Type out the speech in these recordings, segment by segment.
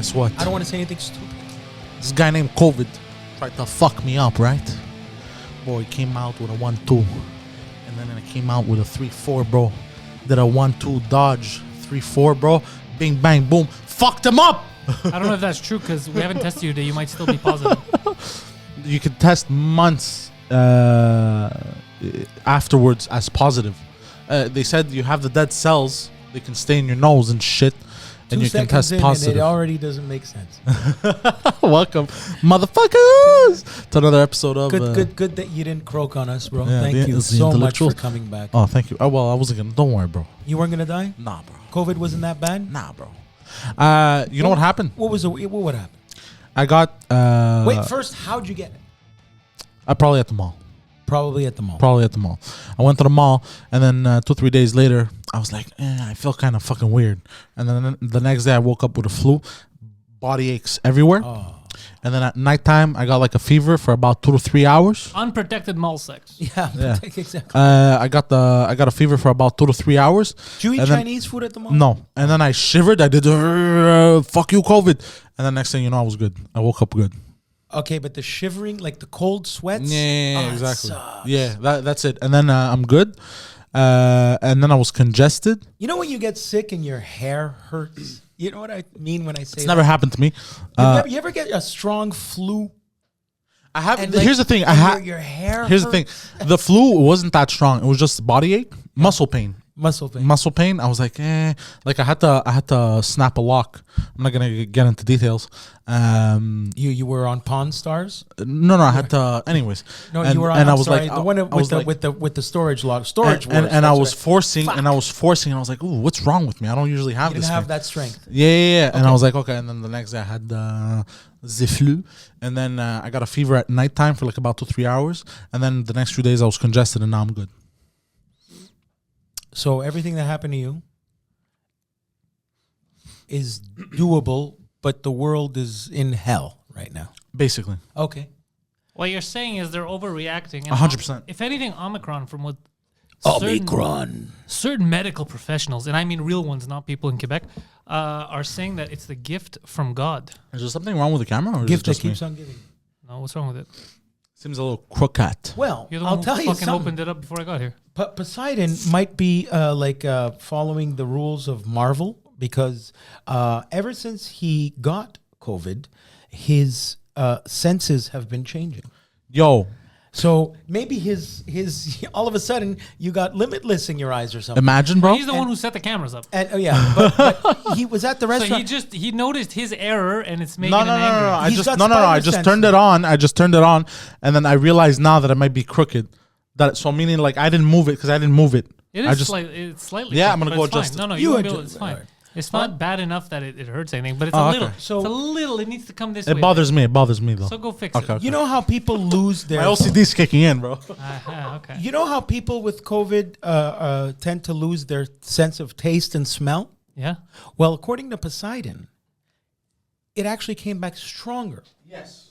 guess what? I don't want to say anything stupid. This guy named COVID tried to fuck me up, right? Boy, he came out with a 1-2. And then it came out with a 3-4, bro. Did a 1-2 dodge. 3-4, bro. Bing, bang, boom. Fucked him up! I don't know if that's true because we haven't tested you today. You might still be positive. You could test months afterwards as positive. They said you have the dead cells. They can stay in your nose and shit. And you can test positive. And it already doesn't make sense. Welcome, motherfuckers, to another episode of... Good that you didn't croak on us, bro. Yeah, Thank you so much for coming back. Oh, thank you. Oh, well, I wasn't going to... Don't worry, bro. You weren't going to die? Nah, bro. COVID wasn't that bad? Nah, bro. You know what happened? What happened? I got... Wait, first, how'd you get it? Probably at the mall. Probably at the mall. I went to the mall, and then 2-3 days later, I was like, I feel kind of fucking weird. And then the next day, I woke up with a flu, body aches everywhere. Oh. And then at nighttime, I got like a fever for about 2 to 3 hours. Unprotected mall sex. Yeah. Exactly. I got a fever for about 2 to 3 hours. Did you eat Chinese food at the mall? No. And then I shivered. I did fuck you, COVID. And then next thing you know, I was good. I woke up good. Okay, but the shivering, like the cold sweats? Yeah, exactly. Yeah, that's it. And then I'm good. And then I was congested. You know when you get sick and your hair hurts? You know what I mean when I say it's never happened to me. You ever get a strong flu? I have. And here's the thing. Your hair Here's hurts? the thing. The flu wasn't that strong. It was just body ache, muscle pain. Muscle pain. I was like, like I had to snap a lock. I'm not gonna get into details. You were on Pawn Stars? No, I had to. Anyways, no, you were on. And I was like, the one with the storage lock. And I was forcing, and I was like, ooh, what's wrong with me? I don't usually have you this. Didn't have that strength. Yeah. Okay. And I was like, okay. And then the next day I had the flu, and then I got a fever at nighttime for like about 2-3 hours, and then the next few days I was congested, and now I'm good. So everything that happened to you is doable, but the world is in hell right now. Basically. Okay. What you're saying is they're overreacting. 100%. If anything, Omicron, from what certain medical professionals, and I mean real ones, not people in Quebec, are saying that it's the gift from God. Is there something wrong with the camera? Or Gift is it just that keeps me? on giving. No, what's wrong with it? Seems a little crooked. Well, You're the I'll one tell who you fucking something. opened it up before I got here. Poseidon might be following the rules of Marvel because ever since he got COVID, his senses have been changing. Yo. So maybe his all of a sudden you got Limitless in your eyes or something. Imagine, bro. He's the one who set the cameras up. And but he was at the restaurant. So he noticed his error and it's making No. him angry. I just turned it on. And then I realized now that it might be crooked. So meaning like I didn't move it because I didn't move it. It's slightly. Yeah, I'm crooked, gonna but go it's adjust fine. it. No, You won't be able, adjust it's fine. it. It's not bad enough that it hurts anything, but it's Oh, a okay. little. So- it's a little. It needs to come this way. It bothers me. It bothers me though. So go fix Okay. it. You know how people lose their My OCD's kicking in, bro. Okay. You know how people with COVID tend to lose their sense of taste and smell? Yeah. Well, according to Poseidon, it actually came back stronger. Yes.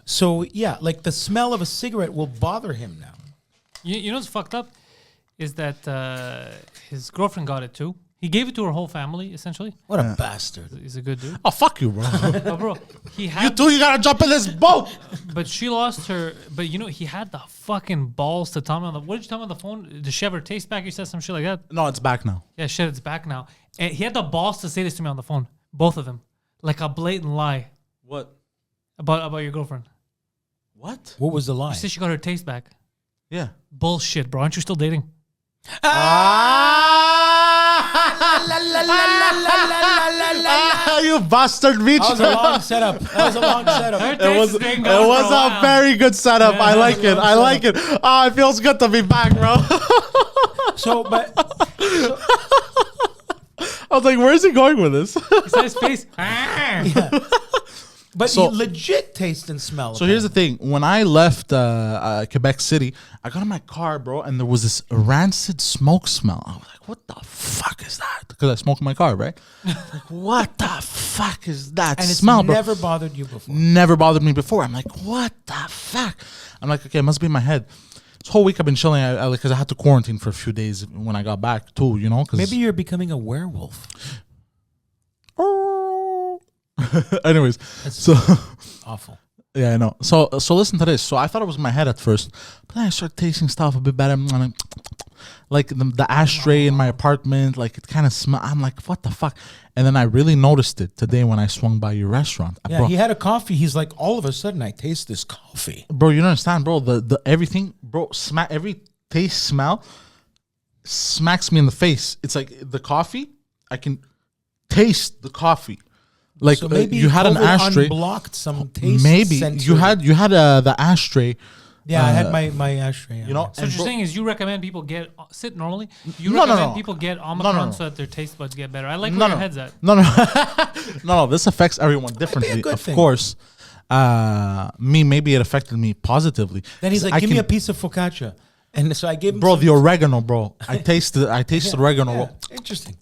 So yeah, like the smell of a cigarette will bother him now. You know what's fucked up is that his girlfriend got it too. He gave it to her whole family essentially. What a bastard! He's a good dude. Oh, fuck you, bro. But bro, he had. you gotta jump in this boat. But she lost her. But you know he had the fucking balls to tell me on the. What did you tell me on the phone? Did she have her taste back? You said some shit like that. No, it's back now. Yeah, shit, it's back now. And he had the balls to say this to me on the phone. Both of them, like a blatant lie What? about your girlfriend. What? What was the lie? She said she got her taste back. Yeah. Bullshit, bro. Aren't you still dating? You bastard bitch. That was a long setup. It was a very good setup. I like it. I like it. Oh, it feels good to be back, bro. I was like, where's he going with this? He said his face. But So- he legit taste and smell. So here's the thing. When I left Quebec City, I got in my car, bro, and there was this rancid smoke smell. I was like, what the fuck is that? Because I smoke in my car, right? Like, what the fuck is that and it's smell, bro? never bothered you before. Never bothered me before. I'm like, what the fuck? I'm like, okay, it must be in my head. This whole week I've been chilling because I had to quarantine for a few days when I got back too, you know? Cause Maybe you're becoming a werewolf. Anyways, so Awful. yeah, I know. So listen to this. So I thought it was in my head at first, but then I started tasting stuff a bit better. I'm like the ashtray in my apartment, like it kind of smell. I'm like, what the fuck? And then I really noticed it today when I swung by your restaurant. Yeah, Bro, he had a coffee. He's like, all of a sudden, I taste this coffee. bro, you don't understand, bro. The everything, bro. Every taste, smell smacks me in the face. It's like the coffee. I can taste the coffee. Like So maybe you had an COVID ashtray. unblocked some taste. Maybe sensory. you had the ashtray. Yeah, I had my ashtray. You know, So and what you're saying is you recommend people sit normally. You No, no, recommend no. people get Omicron no. so that their taste buds get better. I like where your head's at. No. No. This affects everyone differently. good Of thing. course, maybe it affected me positively. Then he's like, I give me can- a piece of focaccia. And so I gave him bro, some- the oregano, bro. I tasted oregano. Yeah, interesting.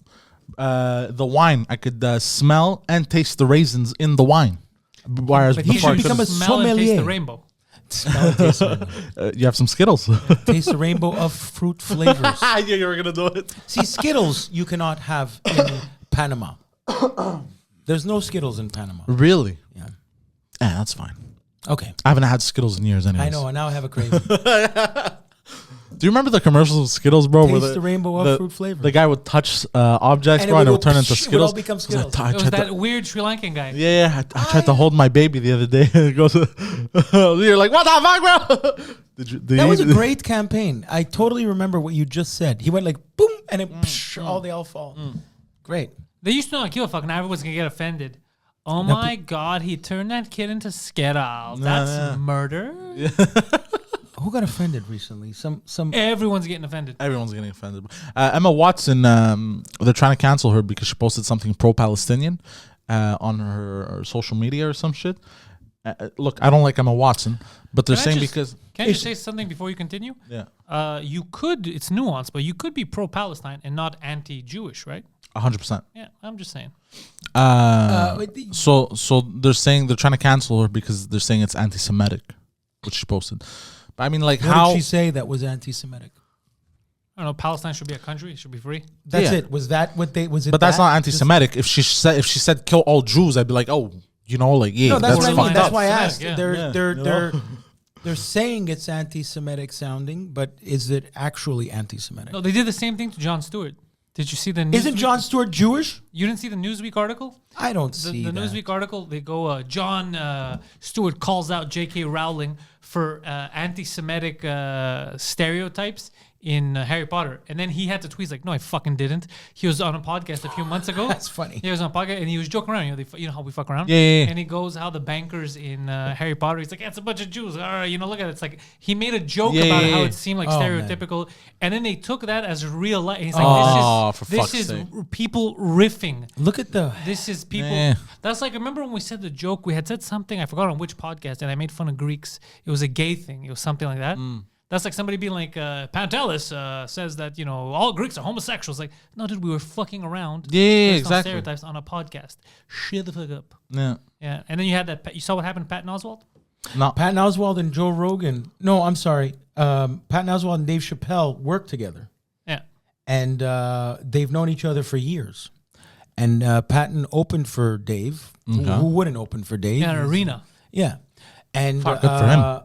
The wine, I could smell and taste the raisins in the wine. Whereas But he before, should I become a couldn't. Smell and taste sommelier. the rainbow. Smell and taste the rainbow. You have some Skittles. Taste the rainbow of fruit flavors. Yeah, you were gonna do it. See, Skittles you cannot have in Panama. There's no Skittles in Panama. Really? Yeah. Yeah, that's fine. Okay. I haven't had Skittles in years, anyways. I know, and now I have a craving. Do you remember the commercials of Skittles, bro? Taste the rainbow of fruit flavor. The guy would touch objects, And bro, it and it would would turn go into psh, it would all Skittles. become I was Skittles. I It was tried that to- weird Sri Lankan guy. Yeah, I tried to hold my baby the other day. It goes, you're like, what the fuck, bro? Did That was a you- great campaign. I totally remember what you just said. He went like boom, and it they all fall. Great. They used to not give a fuck. Now everyone's gonna get offended. Oh my God, he turned that kid into Skittles. That's murder. Who got offended recently? Some. Everyone's getting offended. Everyone's getting offended. Emma Watson, they're trying to cancel her because she posted something pro-Palestinian on her social media or some shit. Look, I don't like Emma Watson, but they're Can I saying just- because Can I just say something before you continue? yeah, You could, it's nuanced, but you could be pro-Palestine and not anti-Jewish, right? 100%. Yeah, I'm just saying. So they're saying they're trying to cancel her because they're saying it's anti-Semitic, which she posted. But I mean, like, What how? did she say that was anti-Semitic? I don't know. Palestine should be a country. It should be free. That's Yeah. it. Was that what they? Was it? But that's that? not anti-Semitic. If she said kill all Jews, I'd be like, oh, you know, like yeah, No, that's what I mean. fucked That's up. why I Semitic, asked. yeah. They're saying it's anti-Semitic sounding, but is it actually anti-Semitic? No, they did the same thing to Jon Stewart. Did you see the Newsweek? Isn't Jon Stewart Jewish? You didn't see the Newsweek article? I don't The see that. Newsweek article, they go, Jon Stewart calls out J.K. Rowling for anti-Semitic stereotypes in Harry Potter. And then he had to tweet, like, no, I fucking didn't. He was on a podcast a few months ago. That's funny. He was on a podcast, and he was joking around. You know how we fuck around? Yeah. And he goes, how the bankers in Harry Potter, he's like, yeah, it's a bunch of Jews. All right, look at it. It's like, he made a joke about how it seemed like Oh, man. stereotypical. And then they took that as real life. He's like, Oh, for this fuck's is sake. people riffing. Look at the. This is people. Yeah. That's like, remember when we said the joke? We had said something, I forgot on which podcast, and I made fun of Greeks. It was a gay thing. It was something like that. That's like somebody being like, Pantelis says that, all Greeks are homosexuals. Like, no, dude, we were fucking around. Yeah, based on exactly. Stereotypes on a podcast. Shut the fuck up. Yeah. Yeah. And then you had that, you saw what happened to Patton Oswalt? No. Patton Oswalt and Joe Rogan. No, I'm sorry. Patton Oswalt and Dave Chappelle work together, Yeah. and they've known each other for years. And Patton opened for Dave. Who wouldn't open for Dave? In an arena. Yeah, and Fuck, good for him.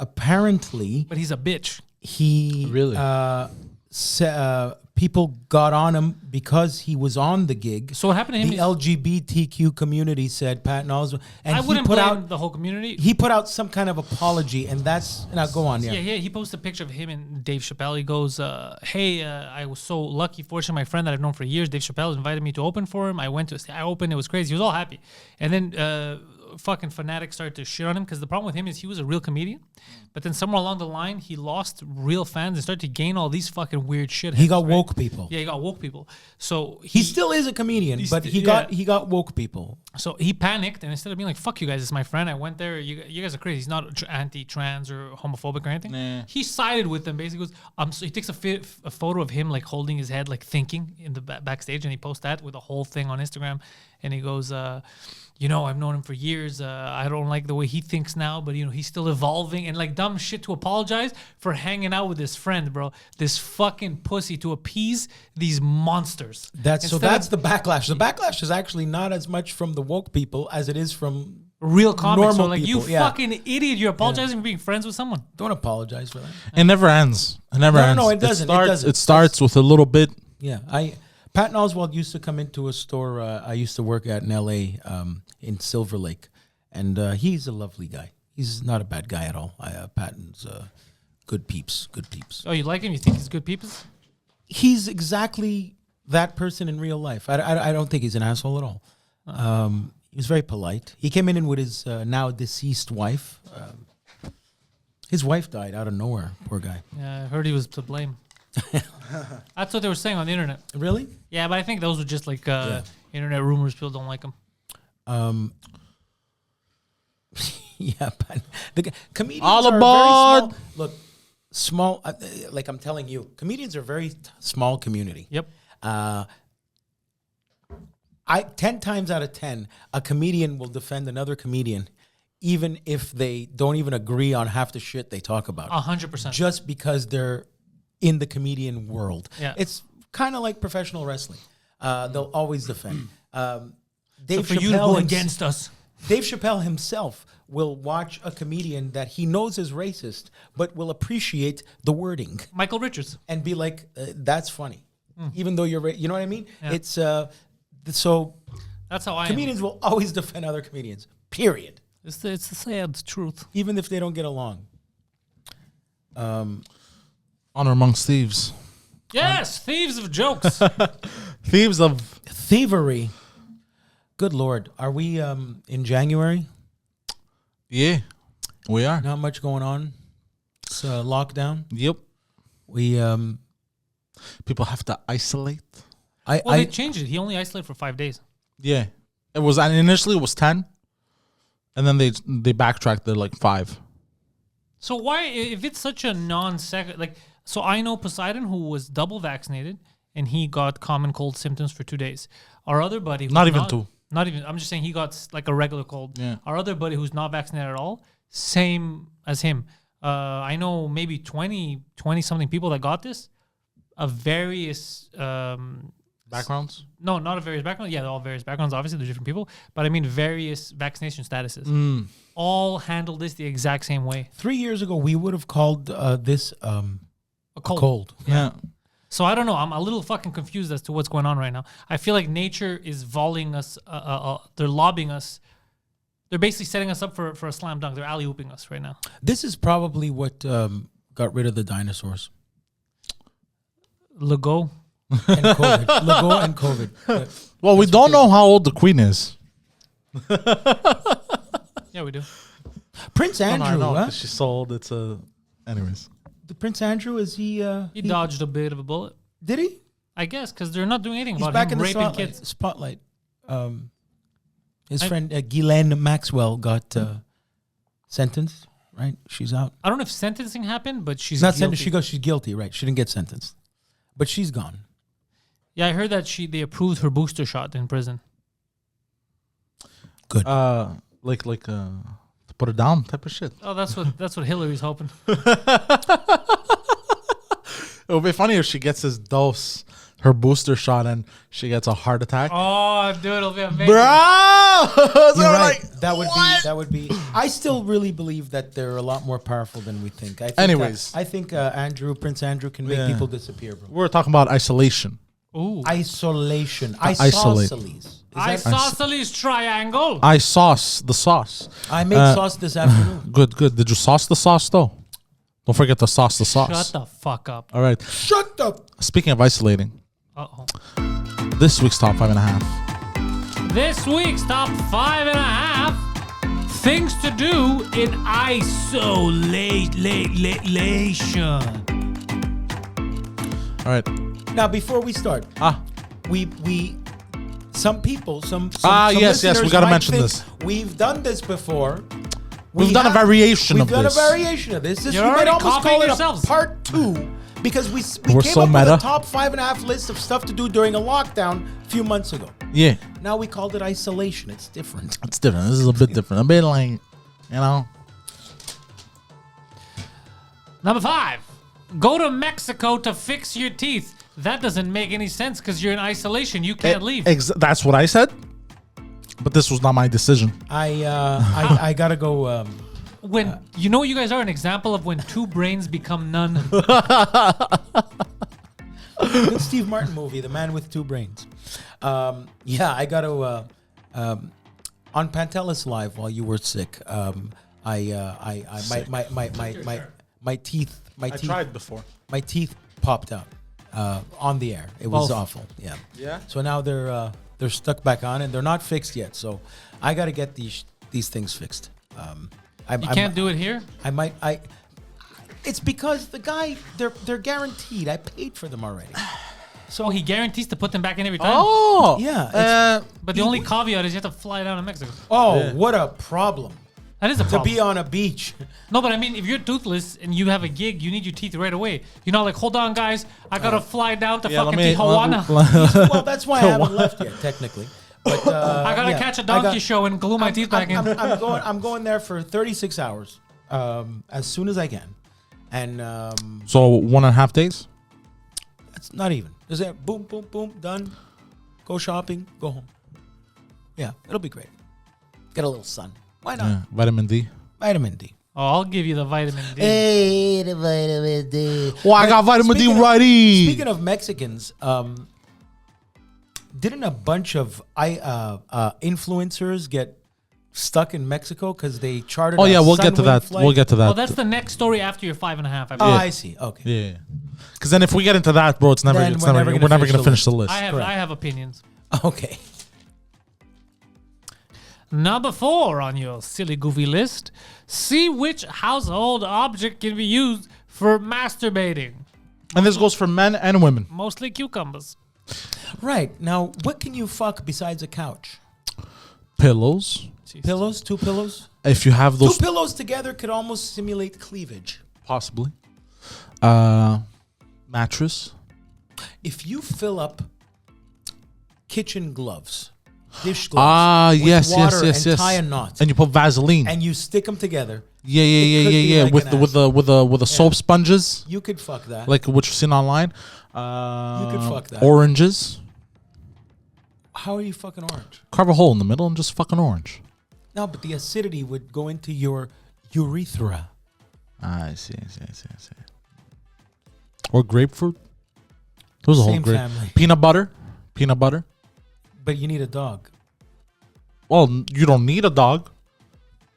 Apparently, But he's a bitch. he Really? people got on him because he was on the gig. So what happened to him The is- LGBTQ community said Patton Oswalt, and I he wouldn't put blame out the whole community. he put out some kind of apology, and that's now go on. Yeah, he posted a picture of him and Dave Chappelle. He goes, hey, I was so lucky, fortunate, my friend that I've known for years, Dave Chappelle, invited me to open for him. I opened, it was crazy. He was all happy. And then fucking fanatics started to shit on him because the problem with him is he was a real comedian. But then somewhere along the line, he lost real fans and started to gain all these fucking weird shit. He got woke people. Yeah, he got woke people. So He still is a comedian, He's but st- he got woke people. So he panicked, and instead of being like, fuck you guys, it's my friend, I went there, you guys are crazy. He's not anti-trans or homophobic or anything. Nah. He sided with them, basically. So he takes a photo of him, like, holding his head, like, thinking in the backstage, and he posts that with a whole thing on Instagram. and he goes, I've known him for years. I don't like the way he thinks now, but he's still evolving, and like dumb shit to apologize for hanging out with his friend, bro. This fucking pussy to appease these monsters. That's the backlash. The backlash is actually not as much from the woke people as it is from real comics. So normal like, people. you fucking idiot, you're apologizing for being friends with someone. Don't apologize for that. It never ends. It never ends. No, it doesn't. It starts with a little bit. Yeah, Patton Oswalt used to come into a store I used to work at in L.A. In Silver Lake, and he's a lovely guy. He's not a bad guy at all. Patton's good peeps. Oh, you like him? You think he's good people? He's exactly that person in real life. I don't think he's an asshole at all. He was very polite. He came in with his now deceased wife. His wife died out of nowhere. Poor guy. Yeah, I heard he was to blame. That's what they were saying on the internet. Really? Yeah, but I think those were just like internet rumors. People don't like him. Yeah, but the comedians All are aboard! very small. Look, small. Like I'm telling you, comedians are a very small community. Yep. 10 times out of 10, a comedian will defend another comedian, even if they don't even agree on half the shit they talk about. 100%. Just because they're in the comedian world. Yeah. It's kind of like professional wrestling. They'll always defend. So for you to go against us. Dave Chappelle himself will watch a comedian that he knows is racist, but will appreciate the wording Michael Richards. and be like, that's funny. Even though you're, you know what I mean? Yeah. It's, so That's how I comedians will always defend other comedians, period. It's the sad truth. Even if they don't get along. Honor amongst thieves. Yes, thieves of jokes. Thieves of... Thievery. Good Lord. Are we in January? Yeah, we are. Not much going on. It's lockdown. Yep. We People have to isolate. They changed it. He only isolated for 5 days. Yeah. It was initially it was 10. And then they backtracked to like 5. So why, if it's such a non-second, like, so I know Poseidon, who was double vaccinated, and he got common cold symptoms for 2 days. Our other buddy, Not even 2. Not even. I'm just saying he got like a regular cold. Yeah. Our other buddy, who's not vaccinated at all, same as him. I know maybe 20 something people that got this of various Backgrounds? No, not of various backgrounds. Yeah, they're all various backgrounds. Obviously, they're different people. But I mean various vaccination statuses. All handled this the exact same way. 3 years ago, we would have called this A cold. cold. Yeah. So I don't know. I'm a little fucking confused as to what's going on right now. I feel like nature is volleying us. They're lobbing us. They're basically setting us up for a slam dunk. They're alley-ooping us right now. This is probably what got rid of the dinosaurs. Lego. And COVID. Lego and COVID. Well, we don't know how old the queen is. Yeah, we do. Prince Andrew, I know, huh? 'cause she's so old. It's anyways. The Prince Andrew, is he... He dodged a bit of a bullet. Did he? I guess, because they're not doing anything He's about back him in the raping spotlight. kids. Spotlight. His friend Ghislaine Maxwell got sentenced, right? She's out. I don't know if sentencing happened, but she's Not guilty. sentenced. She's guilty, right? She didn't get sentenced, but she's gone. Yeah, I heard that they approved her booster shot in prison. Good. Like to put it down type of shit. Oh, that's what Hillary's hoping. It would be funny if she gets this dose, her booster shot, and she gets a heart attack. Oh, dude, it'll be amazing. Bro! You're right. That would be. I still really believe that they're a lot more powerful than we think. I think Anyways. I think Prince Andrew can make people disappear, bro. We're talking about isolation. Ooh. Isolation. Isolate. Isosceles triangle. I sauce the sauce. I made sauce this afternoon. Good. Did you sauce the sauce though? Don't forget to sauce the sauce. Shut the fuck up. All right. Shut up. Speaking of isolating, Uh-oh. this week's top 5.5. This week's top 5.5 things to do in isolation. All right. Now, before we start, we some people, some yes, we listeners gotta might mention think this. We've done this before. We've done a variation of We've done this. a variation of this. You're We already might almost copying call it yourselves. a part 2 Because we We're came so up with meta. a top 5.5 list of stuff to do during a lockdown a few months ago. Yeah, Now we called it isolation. It's different. it's different. This is a bit different. A bit like, you know. Number 5. Go to Mexico to fix your teeth. That doesn't make any sense because you're in isolation. You can't leave. That's what I said. But this was not my decision. I gotta go. When you know you guys are an example of when two brains become none. Good Steve Martin movie, The Man with Two Brains. Yeah, I gotta. On Pantelis Live while you were sick, my teeth. I tried before. My teeth popped out on the air. It was awful. Yeah. Yeah? So now they're stuck back on and they're not fixed yet. So I got to get these things fixed. You can't do it here? It's because the guy they're guaranteed. I paid for them already. So he guarantees to put them back in every time? Oh! Yeah. But the only caveat is you have to fly down to Mexico. What a problem. That is a To problem. be on a beach. No, but I mean, if you're toothless and you have a gig, you need your teeth right away. You're not like, hold on, guys, I gotta fly down to fucking Tijuana. Well, that's why I haven't left yet, technically. But I gotta catch a donkey show and glue my teeth back in. I'm going there for 36 hours, as soon as I can, and So 1.5 days? it's not even. Is it boom, boom, boom, done? Go shopping, go home. Yeah, it'll be great. Get a little sun. Why not? Yeah. Vitamin D. Vitamin D. Oh, I'll give you the vitamin D. Hey, the vitamin D. Oh, I got vitamin D righty. Speaking of Mexicans, didn't a bunch of influencers get stuck in Mexico because they chartered? Oh yeah, a we'll get to Sunwing that. flight? We'll get to that. Oh, that's the next story after your 5.5. I Oh, believe. I see. Okay. Yeah. Because then if we get into that, bro, we're never gonna finish the list. I have opinions. Okay. Number 4 on your silly goofy list. See which household object can be used for masturbating. And this goes for men and women. Mostly cucumbers. Right. Now, what can you fuck besides a couch? Pillows. Pillows? 2 pillows? If you have those, 2 pillows together could almost simulate cleavage. possibly. Mattress. If you fill up kitchen gloves, dish gloves, with yes, water yes. and tie a knot, And you put Vaseline. and you stick them together, Yeah. like With an the soap sponges, you could fuck that. like what you've seen online. You could fuck that. Oranges. How are you fucking orange? Carve a hole in the middle and just fucking orange. No, but the acidity would go into your urethra. I see. Or grapefruit. There's a whole Same grape. family. Peanut butter. But you need a dog. Well, you don't need a dog,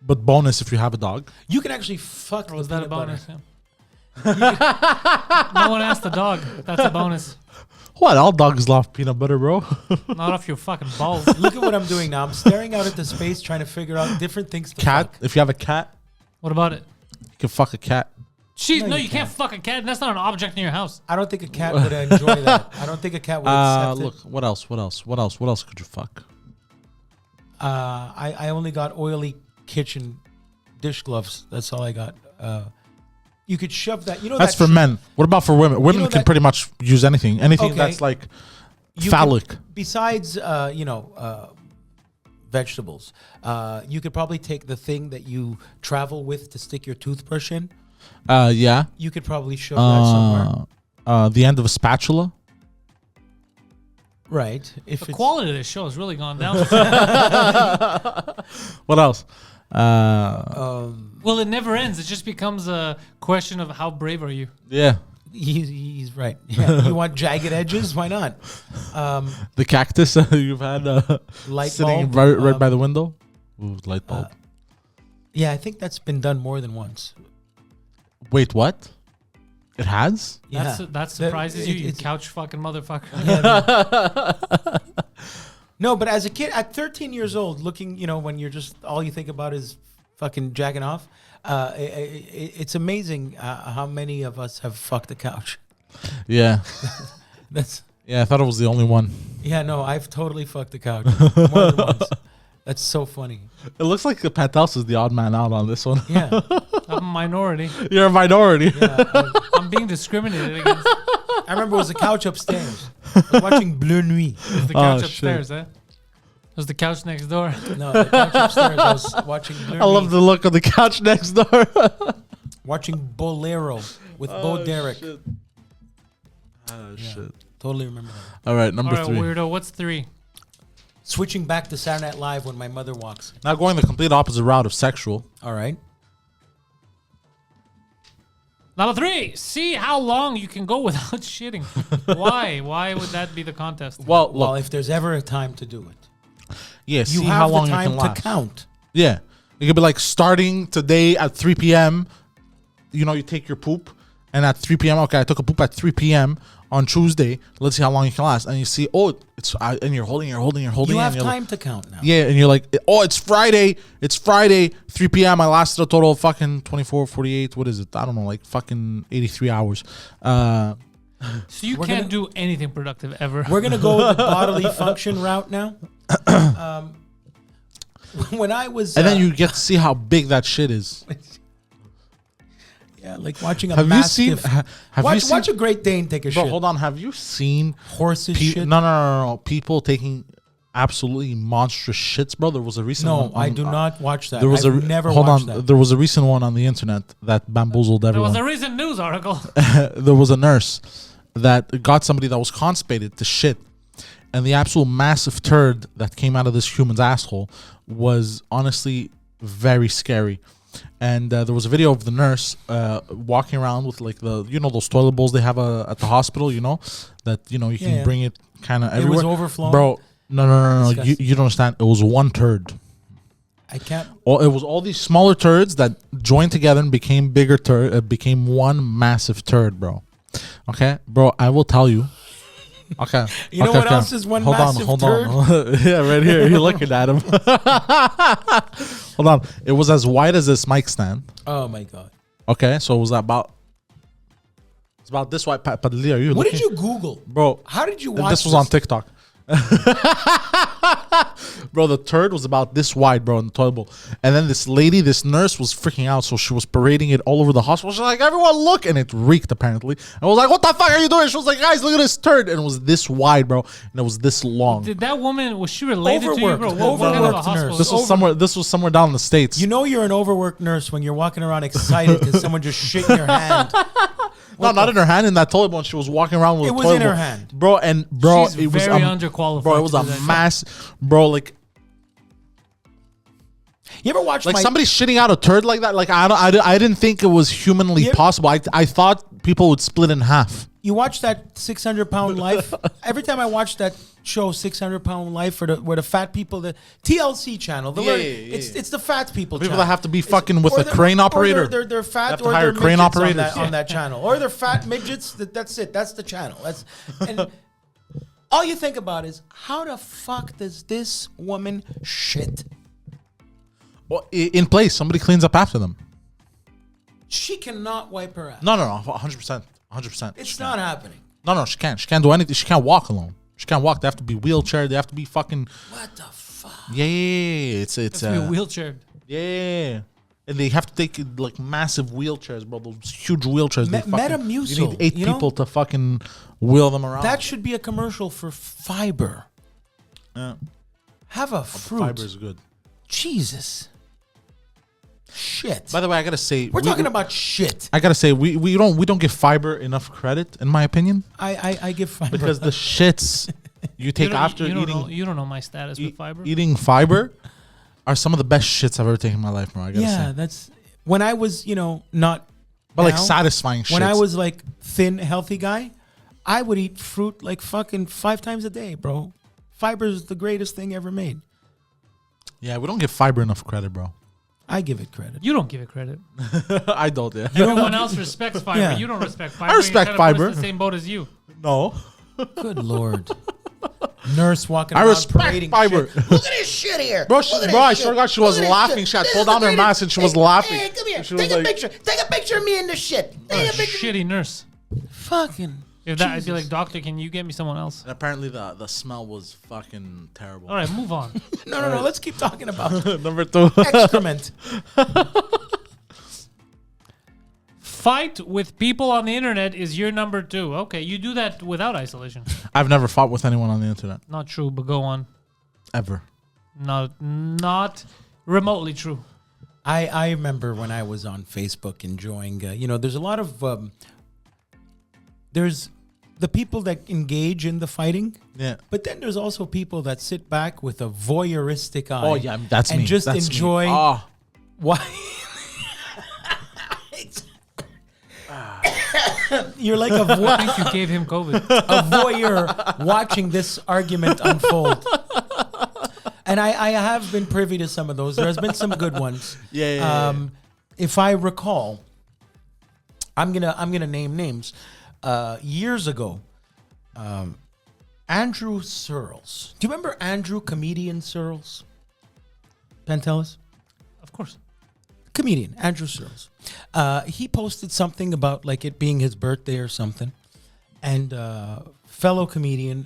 but bonus if you have a dog. You can actually fuck. Was the that a peanut bonus? butter. Yeah. No one asked the dog. That's a bonus. What? All dogs love peanut butter, bro. Not off your fucking balls. Look at what I'm doing now. I'm staring out into space trying to figure out different things to Cat. fuck. If you have a cat, What about it? you can fuck a cat. No, you you can't fuck a cat. That's not an object in your house. I don't think a cat would enjoy that. I don't think a cat would accept Look, it. what else could you fuck? I only got oily kitchen dish gloves. That's all I got. You could shove that. You know That's that for men. What about for women? Women know can that- pretty much use anything. Anything Okay. that's like you phallic. could- besides, vegetables, you could probably take the thing that you travel with to stick your toothbrush in. Yeah. You could probably shove that somewhere. The end of a spatula. Right. If The it's quality of this show has really gone down. What else? Well, it never ends. It just becomes a question of how brave are you. Yeah. he's right. Yeah. You want jagged edges? Why not? The cactus you've had Light sitting bulb, right by the window. Ooh, light bulb. Yeah, I think that's been done more than once. Wait, what? It has? Yeah. That surprises you, you it's- couch fucking motherfucker. No, but as a kid, at 13 years old, looking, when you're just, all you think about is fucking jacking off, it's amazing how many of us have fucked a couch. Yeah. That's, Yeah, I thought it was the only one. yeah, no, I've totally fucked a couch more than once. That's so funny. It looks like the Pantelis is the odd man out on this one. Yeah. I'm minority. You're a minority. I'm being discriminated against. I remember it was the couch upstairs. I was watching Bleu Nuit. It was the couch shit. upstairs, eh? It was the couch next door. No, the couch upstairs. I was watching Bleu I love Nuit. the look of the couch next door. Watching Bolero with Bo Derek. Shit. Oh, shit. Totally remember that. All right, number All right, 3. weirdo. What's 3? Switching back to Saturday Night Live when my mother walks. Now going the complete opposite route of sexual. All right. Number 3. See how long you can go without shitting. Why? Why would that be the contest? Well, Well, look. if there's ever a time to do it, Yeah, you see have how long the you time can to last. count. Yeah. It could be like starting today at 3 p.m. You know, you take your poop. And at 3 p.m., okay, I took a poop at 3 p.m. on Tuesday. Let's see how long you can last. And you see, oh, and you're holding. You and have you're time to count now. Yeah, and you're like, oh, it's Friday. It's Friday, 3 p.m. I lasted a total of fucking 24, 48. What is it? I don't know, like fucking 83 hours. So you We're can't gonna- do anything productive ever. We're going to go with the bodily function route now. When I was... And then you get to see how big that shit is. Yeah, like watching a Have you seen? mastiff... Have you seen? watch a Great Dane take a Bro, shit. hold on. Have you seen? Horses shit. No. People taking absolutely monstrous shits, bro. There was a recent No, one. I do not watch that. There was I've never hold watched on. that. There was a recent one on the internet that bamboozled There everyone. was a recent news article. There was a nurse that got somebody that was constipated to shit, and the absolute massive turd that came out of this human's asshole was honestly very scary. And there was a video of the nurse walking around with like those toilet bowls they have at the hospital, that you can Yeah. bring it kind of It everywhere. was overflowing. Bro. No. Disgusting. You don't understand. It was one turd. I can't... It was all these smaller turds that joined together and became bigger became one massive turd, bro. Okay, bro, I will tell you. Okay. You know what else is one massive turd? on. Yeah, right here. You're looking at him. Hold on. It was as wide as this mic stand. Oh, my God. Okay, so it was about... It's about this wide. Padilla, are you What looking? did you Google? Bro, How did you watch this was on TikTok. Bro, the turd was about this wide, bro, in the toilet bowl. And then this nurse was freaking out, so she was parading it all over the hospital. She's like, everyone look, and it reeked apparently. I was like, what the fuck are you doing? She was like, guys, look at this turd. And it was this wide, bro, and it was this long. Did that woman, was she related to you, bro? Overworked. What kind of a Overworked hospital? nurse. This was somewhere down in the States. You know you're an overworked nurse when you're walking around excited because someone just shit in your hand. No, not in her hand, in that toilet bowl. She was walking around with It a was toilet in her bowl. hand. Bro, She's it was very underqualified Bro, it was to a do that. mass, bro, like You ever watch somebody shitting out a turd like that. Like I didn't think it was humanly Yeah. possible. I thought people would split in half. You watch that 600-pound life? Every time I watch that show, 600-pound life, where the fat people, the TLC channel, it's the fat people. People channel. that have to be It's- fucking with or a they're- crane or operator. They're fat, have to or hire they're crane midgets operators. on that channel, or they're fat midgets. That's it. That's the channel. And all you think about is how the fuck does this woman shit? Well, in place, somebody cleans up after them. She cannot wipe her ass. No, 100%, 100%. It's not happening. No, she can't. She can't do anything. She can't walk alone. She can't walk. They have to be wheelchair. They have to be fucking. What the fuck? Yeah. It's It's wheelchaired. yeah. And they have to take like massive wheelchairs, bro. Those huge wheelchairs. They Metamucil, You need 8 you know? people to fucking wheel them around. That should be a commercial for fiber. Yeah. Have a fruit. Fiber is good. Jesus. Shit. By the way, I gotta say, We're talking about shit. I gotta say, we don't give fiber enough credit, in my opinion, I give fiber. because the shits you take after you don't eating know, you don't know my status with fiber. eating fiber are some of the best shits I've ever taken in my life, bro. I gotta say, that's when I was, not. but like now, satisfying shits. when I was like thin, healthy guy, I would eat fruit like fucking 5 times a day, bro. Fiber is the greatest thing ever made. yeah, we don't give fiber enough credit, bro. I give it credit. You don't give it credit. I don't. Yeah. Everyone else respects fiber. Yeah. You don't respect fiber. I respect You're trying to put us fiber. in the same boat as you. No. Good Lord. Nurse walking I around respect parading fiber. shit. Look at this shit here. Bro, Look at this I shit. swear to God, she Look was at this laughing. shit. She had This pulled is the down her greatest- mask and she was Hey, laughing. Hey, come here. She was Take a like- picture. Take a picture of me in this shit. Take a picture. Shitty nurse. Fucking. If that, I'd be Jesus. like, doctor, can you get me someone else? And apparently the smell was fucking terrible. All right, move on. No. Let's keep talking about Number 2. excrement. fight with people on the internet is your number 2. Okay, you do that without isolation. I've never fought with anyone on the internet. Not true, but go on. Ever. Not remotely true. I remember when I was on Facebook enjoying, there's a lot of, there's the people that engage in the fighting. Yeah. But then there's also people that sit back with a voyeuristic eye. Oh, yeah, that's and me. just That's enjoy me. Oh. why. You're like a I think you gave him COVID. a voyeur watching this argument unfold. And I have been privy to some of those. There has been some good ones. Yeah. If I recall, I'm gonna name names. Years ago, Andrew Searles. Do you remember Andrew, comedian Searles? Pantelis? Of course. Comedian Andrew Searles. He posted something about like it being his birthday or something, and fellow comedian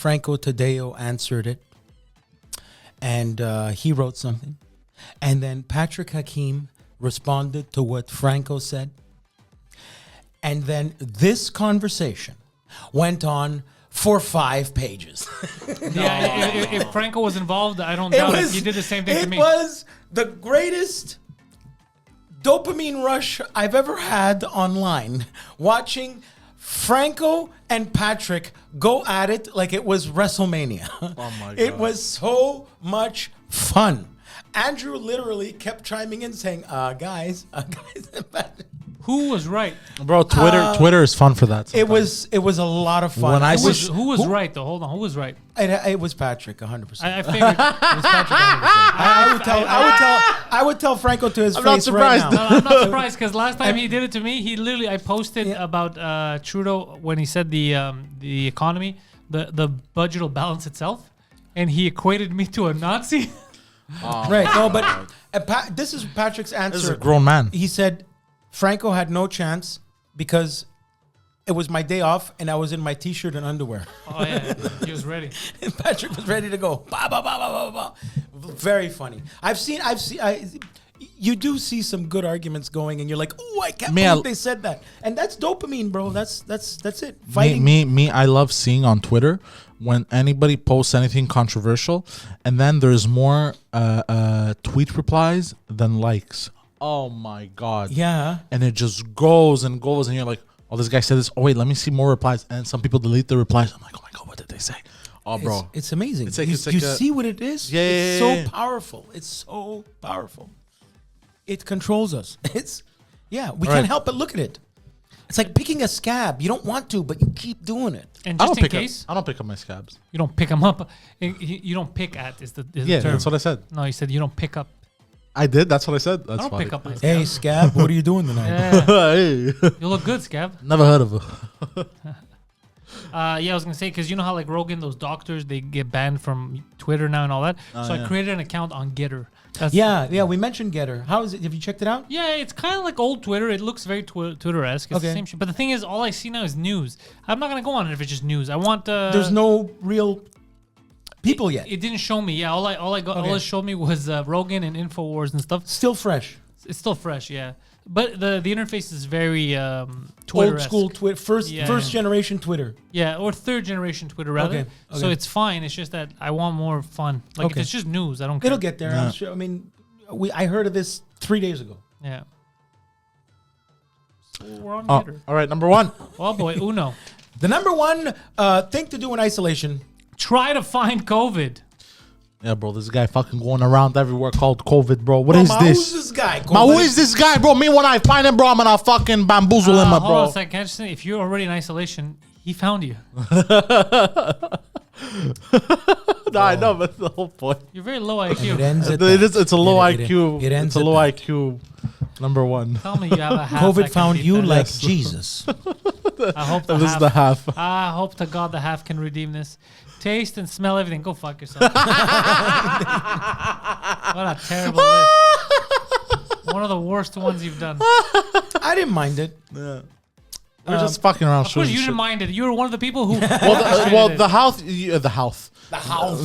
Franco Taddeo answered it, and he wrote something, and then Patrick Hakeem responded to what Franco said, and then this conversation went on for 5 pages. Yeah, if Franco was involved, I don't doubt it. He did the same thing to me. It was the greatest dopamine rush I've ever had online, watching Franco and Patrick go at it like it was WrestleMania. Oh my God. It was so much fun. Andrew literally kept chiming in saying, guys. Who was right? Bro, Twitter is fun for that. It sometimes. was a lot of fun. When I Who was right though? Hold on, who was right? It was Patrick, 100%. I figured it was Patrick. 100%. I would tell Franco to his I'm not face right surprised. now. No, I'm not surprised because last time he did it to me, I posted about Trudeau when he said the economy, the budget will balance itself, and he equated me to a Nazi. Right. No, but this is Patrick's answer. This is a grown man. He said Franco had no chance because it was my day off and I was in my t-shirt and underwear. Oh yeah, he was ready. And Patrick was ready to go. Bah, bah, bah, bah, bah, bah. Very funny. You do see some good arguments going, and you're like, "Oh, I can't believe they said that." And that's dopamine, bro. That's it. Fighting. Me. I love seeing on Twitter when anybody posts anything controversial, and then there's more tweet replies than likes. Oh my God. Yeah. And it just goes and goes, and you're like, "Oh, this guy said this. Oh wait, let me see more replies." And some people delete the replies. I'm like, "Oh my God, what did they say?" Oh, bro, It's amazing. It's like- you it's like you a- see what it is? Yeah, It's yeah, yeah, so yeah. powerful. It's so powerful. It controls us. We All can't right. help but look at it. It's like picking a scab. You don't want to, but you keep doing it. And I just don't in pick case up. I don't pick up my scabs. you don't pick them up, you don't pick at is the Yeah, term. that's what I said. No, you said you don't pick up. I did. That's what I said. That's I don't funny. pick up my Hey, scab, what are you doing tonight? Yeah, Hey. you look good, Scab. Never heard of it. Yeah, I was gonna say because you know how like Rogan, those doctors, they get banned from Twitter now and all that. So I yeah. created an account on Getter. That's, Yeah, we mentioned Getter. How is it? Have you checked it out? Yeah, it's kind of like old Twitter. It looks very Twitter-esque. It's the Okay. same shit. But the thing is, all I see now is news. I'm not gonna go on it if it's just news. I want. There's no real people yet. It didn't show me. Yeah, all it showed me was Rogan and Infowars and stuff. Still fresh. It's still fresh, yeah. But the interface is very Twitter. Old school Twitter. First Yeah. generation Twitter. Yeah, or third generation Twitter rather. Okay, So okay. it's fine. It's just that I want more fun. Like if Okay. it's just news, I don't care. It'll get there. I'm sure. I mean, I heard of this 3 days ago. Yeah. So we're on Oh, Getter. all right. Number one. Oh boy, Uno. The number one thing to do in isolation. Try to find COVID. Yeah, bro. This guy fucking going around everywhere called COVID, bro. What Bro, is Ma, this? Who's this guy? Ma, who is this guy, bro? Me, when I find him, bro, I'm gonna fucking bamboozle him, Hold on bro. a second. Can I just say, if you're already in isolation, he found you. No, I know, but the whole point. You're very low It IQ. ends at It's a low It- IQ. it ends It's a at low that. IQ. Number one. Tell me you have a half. that COVID can found beat you that. like Yes. Jesus. I hope the This is half. the half. I hope to God the half can redeem this. Taste and smell everything. Go fuck yourself. What a terrible list. One of the worst ones you've done. I didn't mind it. Yeah. We're just fucking around. Of course, you shooting didn't shit. mind it. You were one of the people who. Well, the house. The house. The house.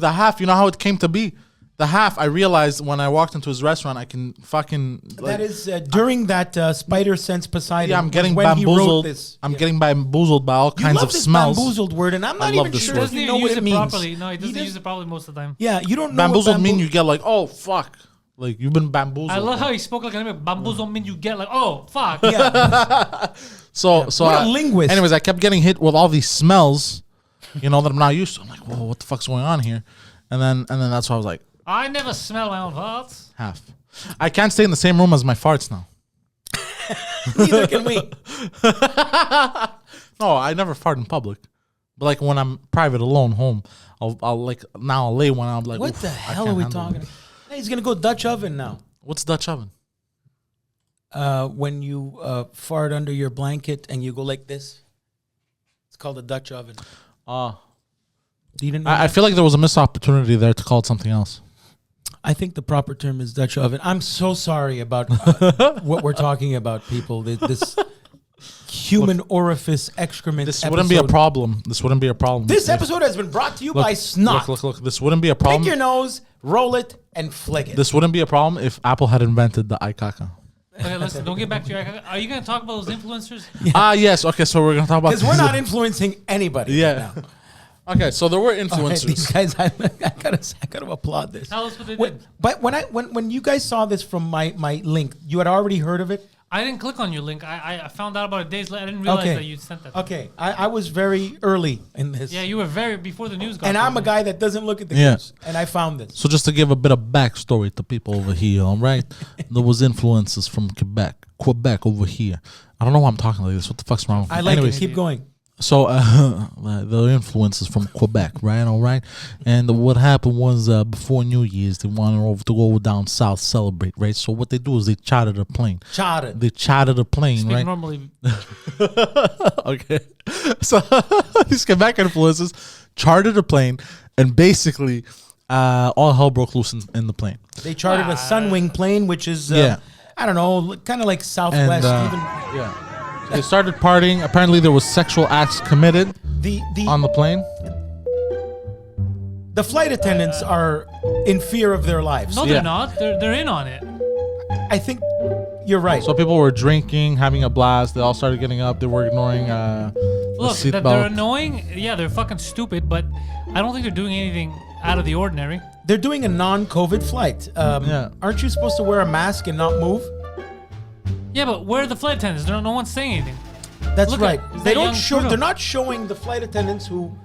The half. You know how it came to be. The half, I realized when I walked into his restaurant, I can fucking... that is during that spider sense Poseidon. Yeah, I'm getting when he wrote bamboozled. this. I'm getting bamboozled by all You kinds love of this smells. bamboozled word, and I'm not love even this sure word. if Doesn't you even know what use it it means. properly. No, he doesn't use it properly most of the time. Yeah, you don't know Bamboozled what mean you get like, oh, fuck. Like, you've been bamboozled. I love how he spoke like an American. Bamboozle mean you get like, oh, fuck. Yeah, So What a linguist. Anyways, I kept getting hit with all these smells, that I'm not used to. I'm like, whoa, what the fuck's going on here? And then that's why I was like, I never smell my own farts. half. I can't stay in the same room as my farts now. neither can we. No, I never fart in public. But like when I'm private alone home, I'll lay one. I'm like, What oof, the I hell can't are we handle talking? it. Hey, he's gonna go Dutch oven now. What's Dutch oven? When you fart under your blanket and you go like this, it's called a Dutch oven. You didn't know I that? feel like there was a missed opportunity there to call it something else. I think the proper term is Dutch oven. I'm so sorry about what we're talking about, people. This human orifice excrement. This wouldn't be a episode. problem. This wouldn't be a problem. This If- episode has been brought to you look, by Snot. Look. This wouldn't be a Pick problem. your nose, roll it, and flick it. This wouldn't be a problem if Apple had invented the iCaca. Okay, listen, don't get back to your... Are you going to talk about those influencers? Yes. Okay, so we're gonna talk about Because we're not influencing anybody. Yeah. Right now. Okay, so there were All right, influencers. these guys, I gotta applaud this. Tell us what they What- did. But when you guys saw this from my link, you had already heard of it. I didn't click on your link. I found out about it days later. I didn't realize Okay. that you sent that. Okay, I was very early in this. Yeah, you were very before the news got and I'm there. a guy that doesn't look at the Yeah. news, and I found this. So just to give a bit of backstory to people over here, all right? There was influences from Quebec over here. I don't know why I'm talking like this. What the fuck's wrong with I me? like Anyways, it. Keep going. So the influences from Quebec, right? All right. And what happened was before New Year's, they wanted to go down south celebrate, right? So what they do is they chartered a plane. Charted. They chartered a plane, Speak right? normally. Okay. So these Quebec influences chartered a plane, and basically all hell broke loose in the plane. They chartered a Sunwing plane, which is Yeah. I don't know, kind of like Southwest. Even yeah. They started partying. Apparently, there was sexual acts committed the on the plane. the flight attendants are in fear of their lives. No, Yeah. they're not. They're in on it. I think you're right. So people were drinking, having a blast. They all started getting up. They were ignoring the Look, seat they're belt. annoying. Yeah, they're fucking stupid, but I don't think they're doing anything out of the ordinary. They're doing a non-COVID flight. Yeah. Aren't you supposed to wear a mask and not move? Yeah, but where are the flight attendants? No one's saying anything. That's Look right. at- is They that don't young show. Trudeau? They're not showing the flight attendants who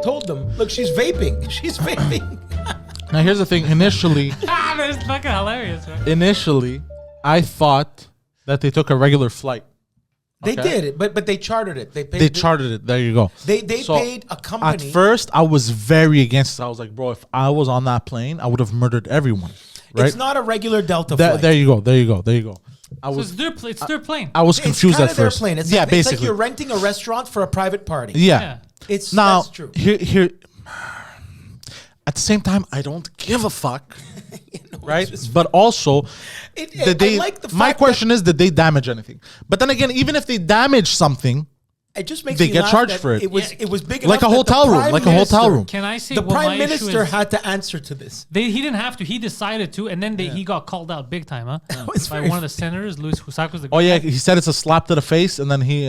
told them. Look, she's vaping. She's vaping. Now here's the thing. Initially, That's fucking hilarious, right? I thought that they took a regular flight. They Okay. did it, but they chartered it. They paid. They chartered it. There you go. They So, paid a company. At first, I was very against it. I was like, bro, if I was on that plane, I would have murdered everyone. Right? It's not a regular Delta There, flight. there you go. There you go. There you go. I So was it's their plane. I was It's confused kinda at their first. plane. It's yeah, like, basically. It's like you're renting a restaurant for a private party. yeah. Yeah. It's Now that's true. here. At the same time, I don't give a fuck. Right, but also, did they? I like the fact my that question is, did they damage anything? But then again, even if they damage something, it just makes they me get laugh charged that for it. It was big like enough a that the hotel room, Prime like a hotel Minister- room. Can I say The what Prime my issue Minister is? had to answer to this. He didn't have to. He decided to, and then he got called out big time, huh? was By very one of the senators, Luis Husakos. The Oh yeah, he said it's a slap to the face, and then he.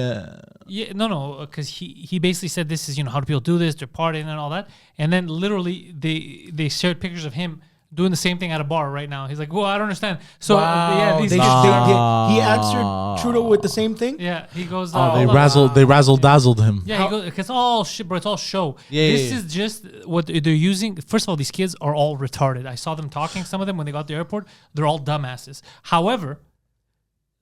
Yeah, no, because he basically said this is how do people do this? They're partying and all that, and then literally they shared pictures of him doing the same thing at a bar right now. He's like, well, I don't understand. So Wow, these they kids- he answered Trudeau with the same thing. yeah, he goes. They hold on. razzle dazzled him. Yeah, he goes. It's all shit, bro. It's all show. Yeah, this yeah, is just what they're using. First of all, these kids are all retarded. I saw them talking. Some of them when they got to the airport, they're all dumbasses. However,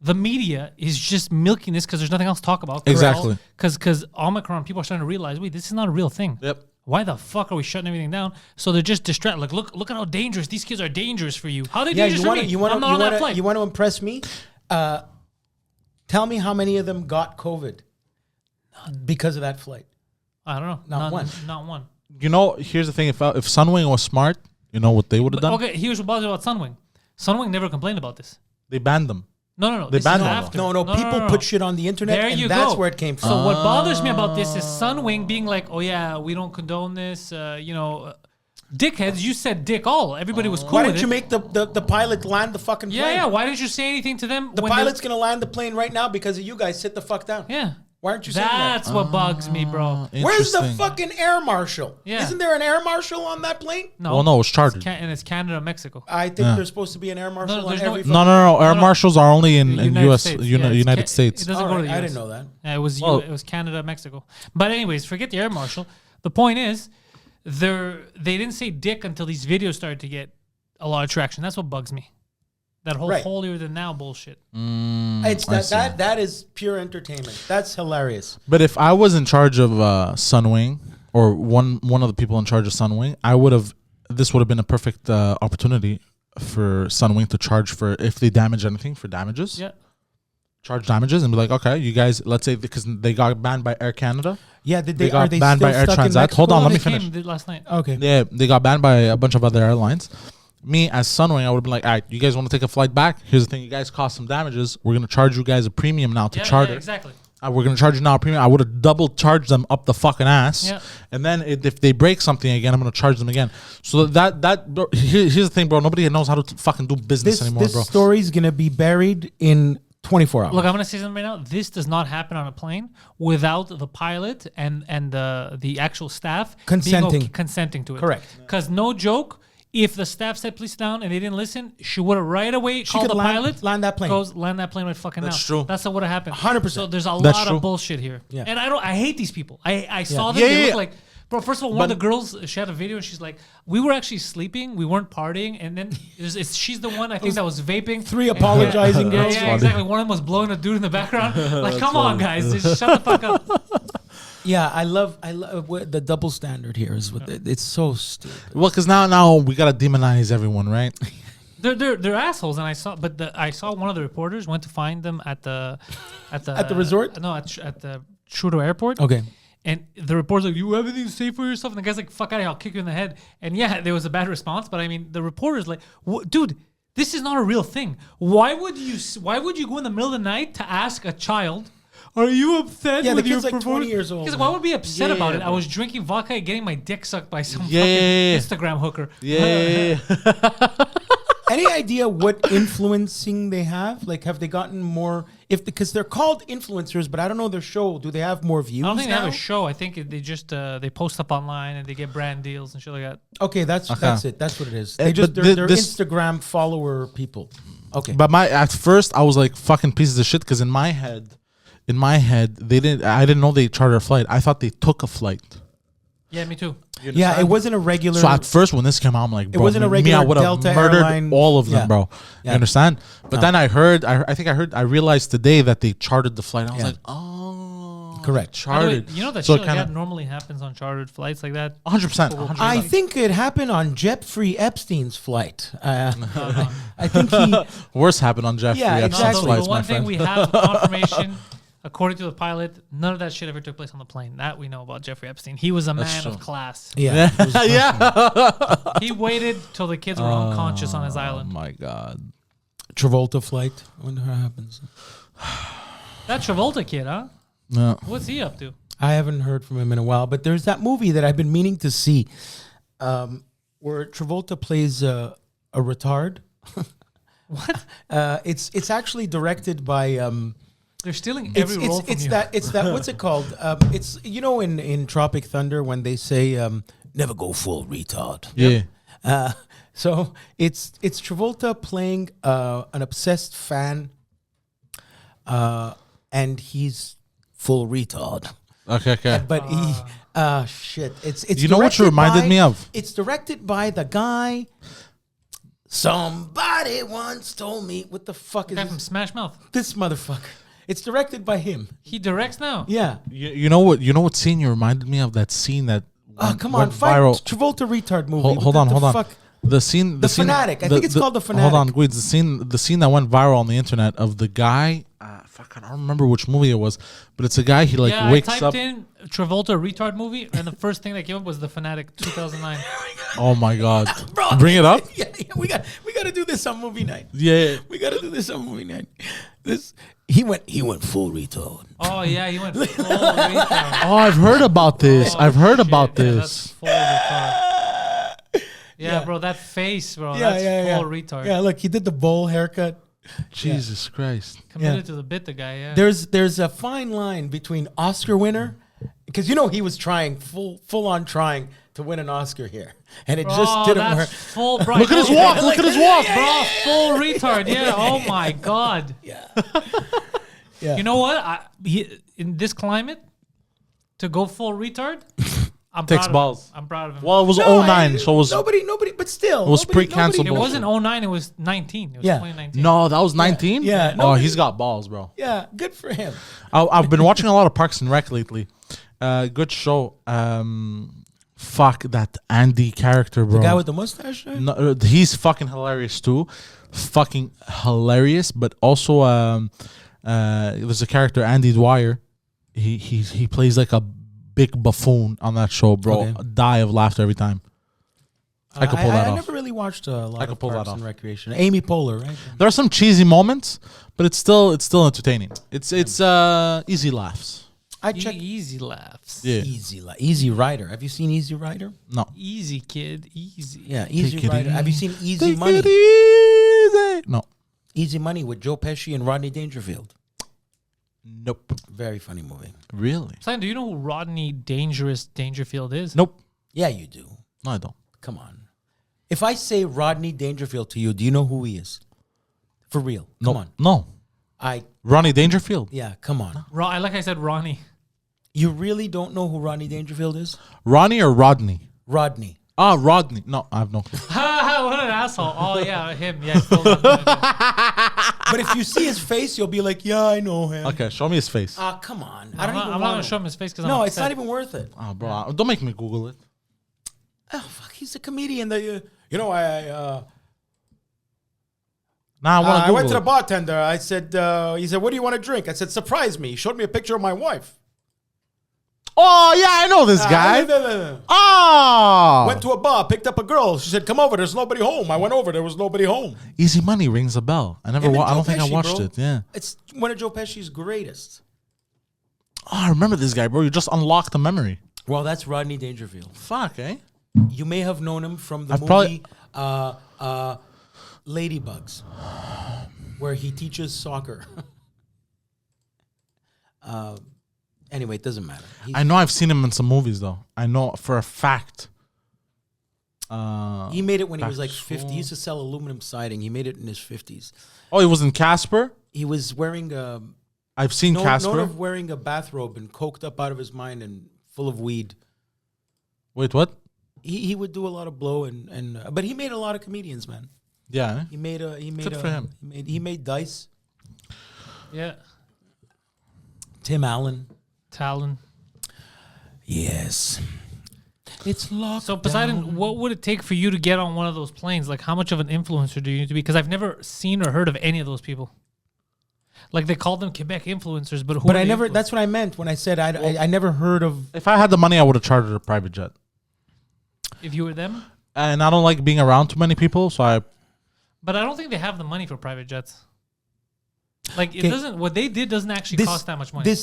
the media is just milking this because there's nothing else to talk about. Exactly. Because Omicron, people are starting to realize, wait, this is not a real thing. Yep. Why the fuck are we shutting everything down? So they're just distracted. Like, look at how dangerous these kids are. Dangerous for you. How are they Yeah, dangerous you for want me? you want I'm not on that flight. you want to impress me? Tell me how many of them got COVID because of that flight. I don't know. Not one. Not one. Here's the thing: if Sunwing was smart, you know what they would have done? Okay, here's what bothers me about Sunwing. Sunwing never complained about this. They banned them. No. They This banned is them, after. No, people put shit on the internet, There and you that's go. where it came from. So what bothers me about this is Sunwing being like, oh yeah, we don't condone this. Dickheads, you said dick all. Everybody was cool Why with didn't you it. make the pilot land the fucking plane? Yeah. Why didn't you say anything to them? The when they- pilot's gonna land the plane right now because of you guys. Sit the fuck down. Yeah. Why aren't you saying that? That's what bugs me, bro. Where's the Interesting. fucking air marshal? Yeah. Isn't there an air marshal on that plane? No. Well, no, it's chartered. And it's Canada, Mexico. I think there's supposed to be an air marshal on there's no- every. No. Air no. marshals are only in United U.S. States. United It's States. It doesn't All go right, to the US. I didn't know that. Yeah, it was Well- it was Canada, Mexico. But anyways, forget the air marshal. The point is, they didn't say dick until these videos started to get a lot of traction. That's what bugs me. That whole Right. holier than now bullshit. It's I see. that is pure entertainment. That's hilarious. But if I was in charge of Sunwing or one of the people in charge of Sunwing, this would have been a perfect opportunity for Sunwing to charge for if they damage anything for damages. Yeah. Charge damages and be like, okay, you guys, let's say because they got banned by Air Canada. Yeah, did They they got are they banned still by Air stuck in Transat. Mexico? Hold on, let They me finish. came last night. Okay. Yeah, they got banned by a bunch of other airlines. Me as Sunwing, I would have been like, all right, you guys want to take a flight back? Here's the thing, you guys cost some damages. We're gonna charge you guys a premium now to charter. Yeah, exactly. We're gonna charge you now a premium. I would have double charged them up the fucking ass. Yeah. And then if they break something again, I'm gonna charge them again. So bro, here's the thing, bro. Nobody knows how to fucking do business anymore, This bro. story's gonna be buried in 24 hours. Look, I'm gonna say something right now. This does not happen on a plane without the pilot and the actual staff consenting to it. Correct. Because no joke, if the staff said please sit down and they didn't listen, she would have right away called could the land- pilot. land that plane. Goes land that plane right fucking now. That's true. That's what would have happened. 100%. So there's a That's lot true. of bullshit here. Yeah. And I hate these people. I saw them. Yeah, They yeah, look yeah. like. Bro, first of all, one of the girls, she had a video and she's like, we were actually sleeping, we weren't partying, and then she's the one I think that was vaping. Three apologizing Yeah, girls. yeah, exactly. One of them was blowing a dude in the background. Like, come on, guys, just shut the fuck up. Yeah, I love the double standard here. It's so stupid. Well, because now we gotta demonize everyone, right? They're assholes, and I saw one of the reporters went to find them at the At the resort? No, at the Trudeau Airport. Okay. And the reporter's like, you have anything to say for yourself? And the guy's like, fuck out of here, I'll kick you in the head. And yeah, there was a bad response, but I mean, the reporter's like, dude, this is not a real thing. Why would you go in the middle of the night to ask a child, are you upset Yeah, the with your kid's like 20 performance? years old. He's like, why would I be upset Yeah, about it? bro. I was drinking vodka and getting my dick sucked by some Yeah, fucking yeah, yeah. Instagram hooker. Yeah. Any idea what influencing they have? Like, have they gotten more? Because they're called influencers, but I don't know their show. Do they have more views? I don't think now? they have a show. I think they just they post up online and they get brand deals and shit like that. Okay, that's it. That's what it is. They But just they're this- Instagram follower people. Okay, But at first I was like fucking pieces of shit because in my head, I didn't know they chartered a flight. I thought they took a flight. Yeah, me too. yeah, it wasn't a regular. So at first when this came out, I'm like, bro, wasn't a I regular would have Delta murdered airline. all of them, Yeah. bro. Yeah. You understand? But then I realized today that they chartered the flight. I was Yeah. like, oh, Correct. By the way, chartered. you know that So shit like kinda- that normally happens on chartered flights like that. 100%. I think it happened on Jeffrey Epstein's flight. I think he. Worse happened on Jeffrey Yeah, Epstein's exactly. flights, The my one thing friend. we have confirmation, according to the pilot, none of that shit ever took place on the plane. That we know about Jeffrey Epstein. He was a man true. of class. Yeah. yeah. He waited till the kids were unconscious on his Oh island. my god. Travolta flight. I wonder how it happens. That Travolta kid, huh? No. What's he up to? I haven't heard from him in a while, but there's that movie that I've been meaning to see, where Travolta plays a retard. What? It's actually directed by. They're stealing every role from you. It's that what's it called? It's in Tropic Thunder when they say never go full retard. Yeah. So it's Travolta playing an obsessed fan, and he's full retard. Okay. But he shit. It's You know what you directed reminded by- me of? It's directed by the guy. Somebody once told me, what the fuck is Guy from this? Smash Mouth. This motherfucker? It's directed by him. He directs now. Yeah. You know what scene you reminded me of? That scene that Oh, went, come on. went Fight viral. Travolta retard movie. Hold What on. the fuck? The scene. The Fanatic. I think it's called The Hold on, Fanatic. Guido. The scene that went viral on the internet of the guy. Fuck, I don't remember which movie it was, but it's a guy. He Yeah, wakes I typed up. in Travolta retard movie, and the first thing that came up was The Fanatic 2009. Oh my god! Bro, Bring it up. Yeah, we got to do this on movie night. Yeah. We got to do this on movie night. He went full retard. Oh yeah, he went full retard. Oh, I've heard about this. Oh, I've heard shit. about Yeah, this. that's full retard. Yeah, Yeah. bro, that face, bro. Yeah, That's yeah, full retard. Yeah, look, he did the bowl haircut. Jesus Christ. Committed Yeah. to the bit, the guy. Yeah. There's a fine line between Oscar winner, because he was trying full on trying to win an Oscar here, and it just didn't that's work. full. Bro, Look at his walk. Look at his walk. bro. Full retard. Yeah. Oh my god. Yeah. You know what? In this climate, to go full retard, I'm Takes proud balls. Of him. I'm proud of him. Well, it was 09, so it was. nobody, but still, It was nobody- pre-canceled it bullshit. wasn't 09. It was 19. It was Yeah. 2019. No, that was 19? Yeah, Oh, nobody- he's got balls, bro. Yeah, good for him. I've been watching a lot of Parks and Rec lately. Good show. Fuck that Andy character, bro. The guy with the mustache. Right? No, he's fucking hilarious too. Fucking hilarious, but also there's a character Andy Dwyer. He plays like a big buffoon on that show, bro. Okay. Die of laughter every time. I could pull that I off. never really watched a lot I could of pull that Parks off. and Recreation. Amy Poehler, right? There are some cheesy moments, but it's still entertaining. It's easy laughs. I checked Easy laughs. Yeah. Easy Rider. Have you seen Easy Rider? No. Easy, kid. Easy. Yeah, Easy Take it Rider. Have you seen Easy Take Money? it easy. No. Easy Money with Joe Pesci and Rodney Dangerfield. Nope. Very funny movie. Really? Simon, do you know who Rodney Dangerfield is? Nope. Yeah, you do. No, I don't. Come on. If I say Rodney Dangerfield to you, do you know who he is? For real. No. Come on. No. Ronnie Dangerfield. Yeah, come on. Like I said, Ronnie. You really don't know who Rodney Dangerfield is? Ronnie or Rodney? Rodney. Ah, Rodney. No, I have no clue. What an asshole. Oh, yeah, him. Yeah, still not good. But if you see his face, you'll be like, yeah, I know him. Okay, show me his face. Ah, come on. I'm not going to show him his face because No, I'm it's not even worth it. Oh, bro, don't make me Google it. Oh, fuck, he's a comedian that I Nah, I want to I Google went to the it. bartender. I said, he said, what do you want to drink? I said, surprise me. He showed me a picture of my wife. Oh, yeah, I know this guy. Went Oh. to a bar, picked up a girl. She said, come over. There's nobody home. I went over. There was nobody home. Easy Money rings a bell. I never. Him and I don't Joe think I Pesci, watched bro. it. Yeah. It's one of Joe Pesci's greatest. Oh, I remember this guy, bro. You just unlocked the memory. Well, that's Rodney Dangerfield. Fuck, eh? You may have known him from the I've movie Ladybugs, where he teaches soccer. Anyway, it doesn't matter. I know I've seen him in some movies, though. I know for a fact. He made it when he was like Back 50. He used to sell aluminum siding. He made it in his 50s. Oh, he was in Casper? He was wearing I've seen known Casper. of wearing a bathrobe and coked up out of his mind and full of weed. Wait, what? He would do a lot of blow but he made a lot of comedians, man. Yeah. Eh? He made Good for him. He made Dice, Yeah. Tim Allen. Talon. Yes. It's locked. So, Poseidon, what would it take for you to get on one of those planes? Like, how much of an influencer do you need to be? Because I've never seen or heard of any of those people. Like, they call them Quebec influencers, but who? But are I the never. influencers? That's what I meant when I said I never heard of. If I had the money, I would have chartered a private jet. If you were them, And I don't like being around too many people, so I. but I don't think they have the money for private jets. Like, it Okay. doesn't. What they did doesn't actually cost that much money.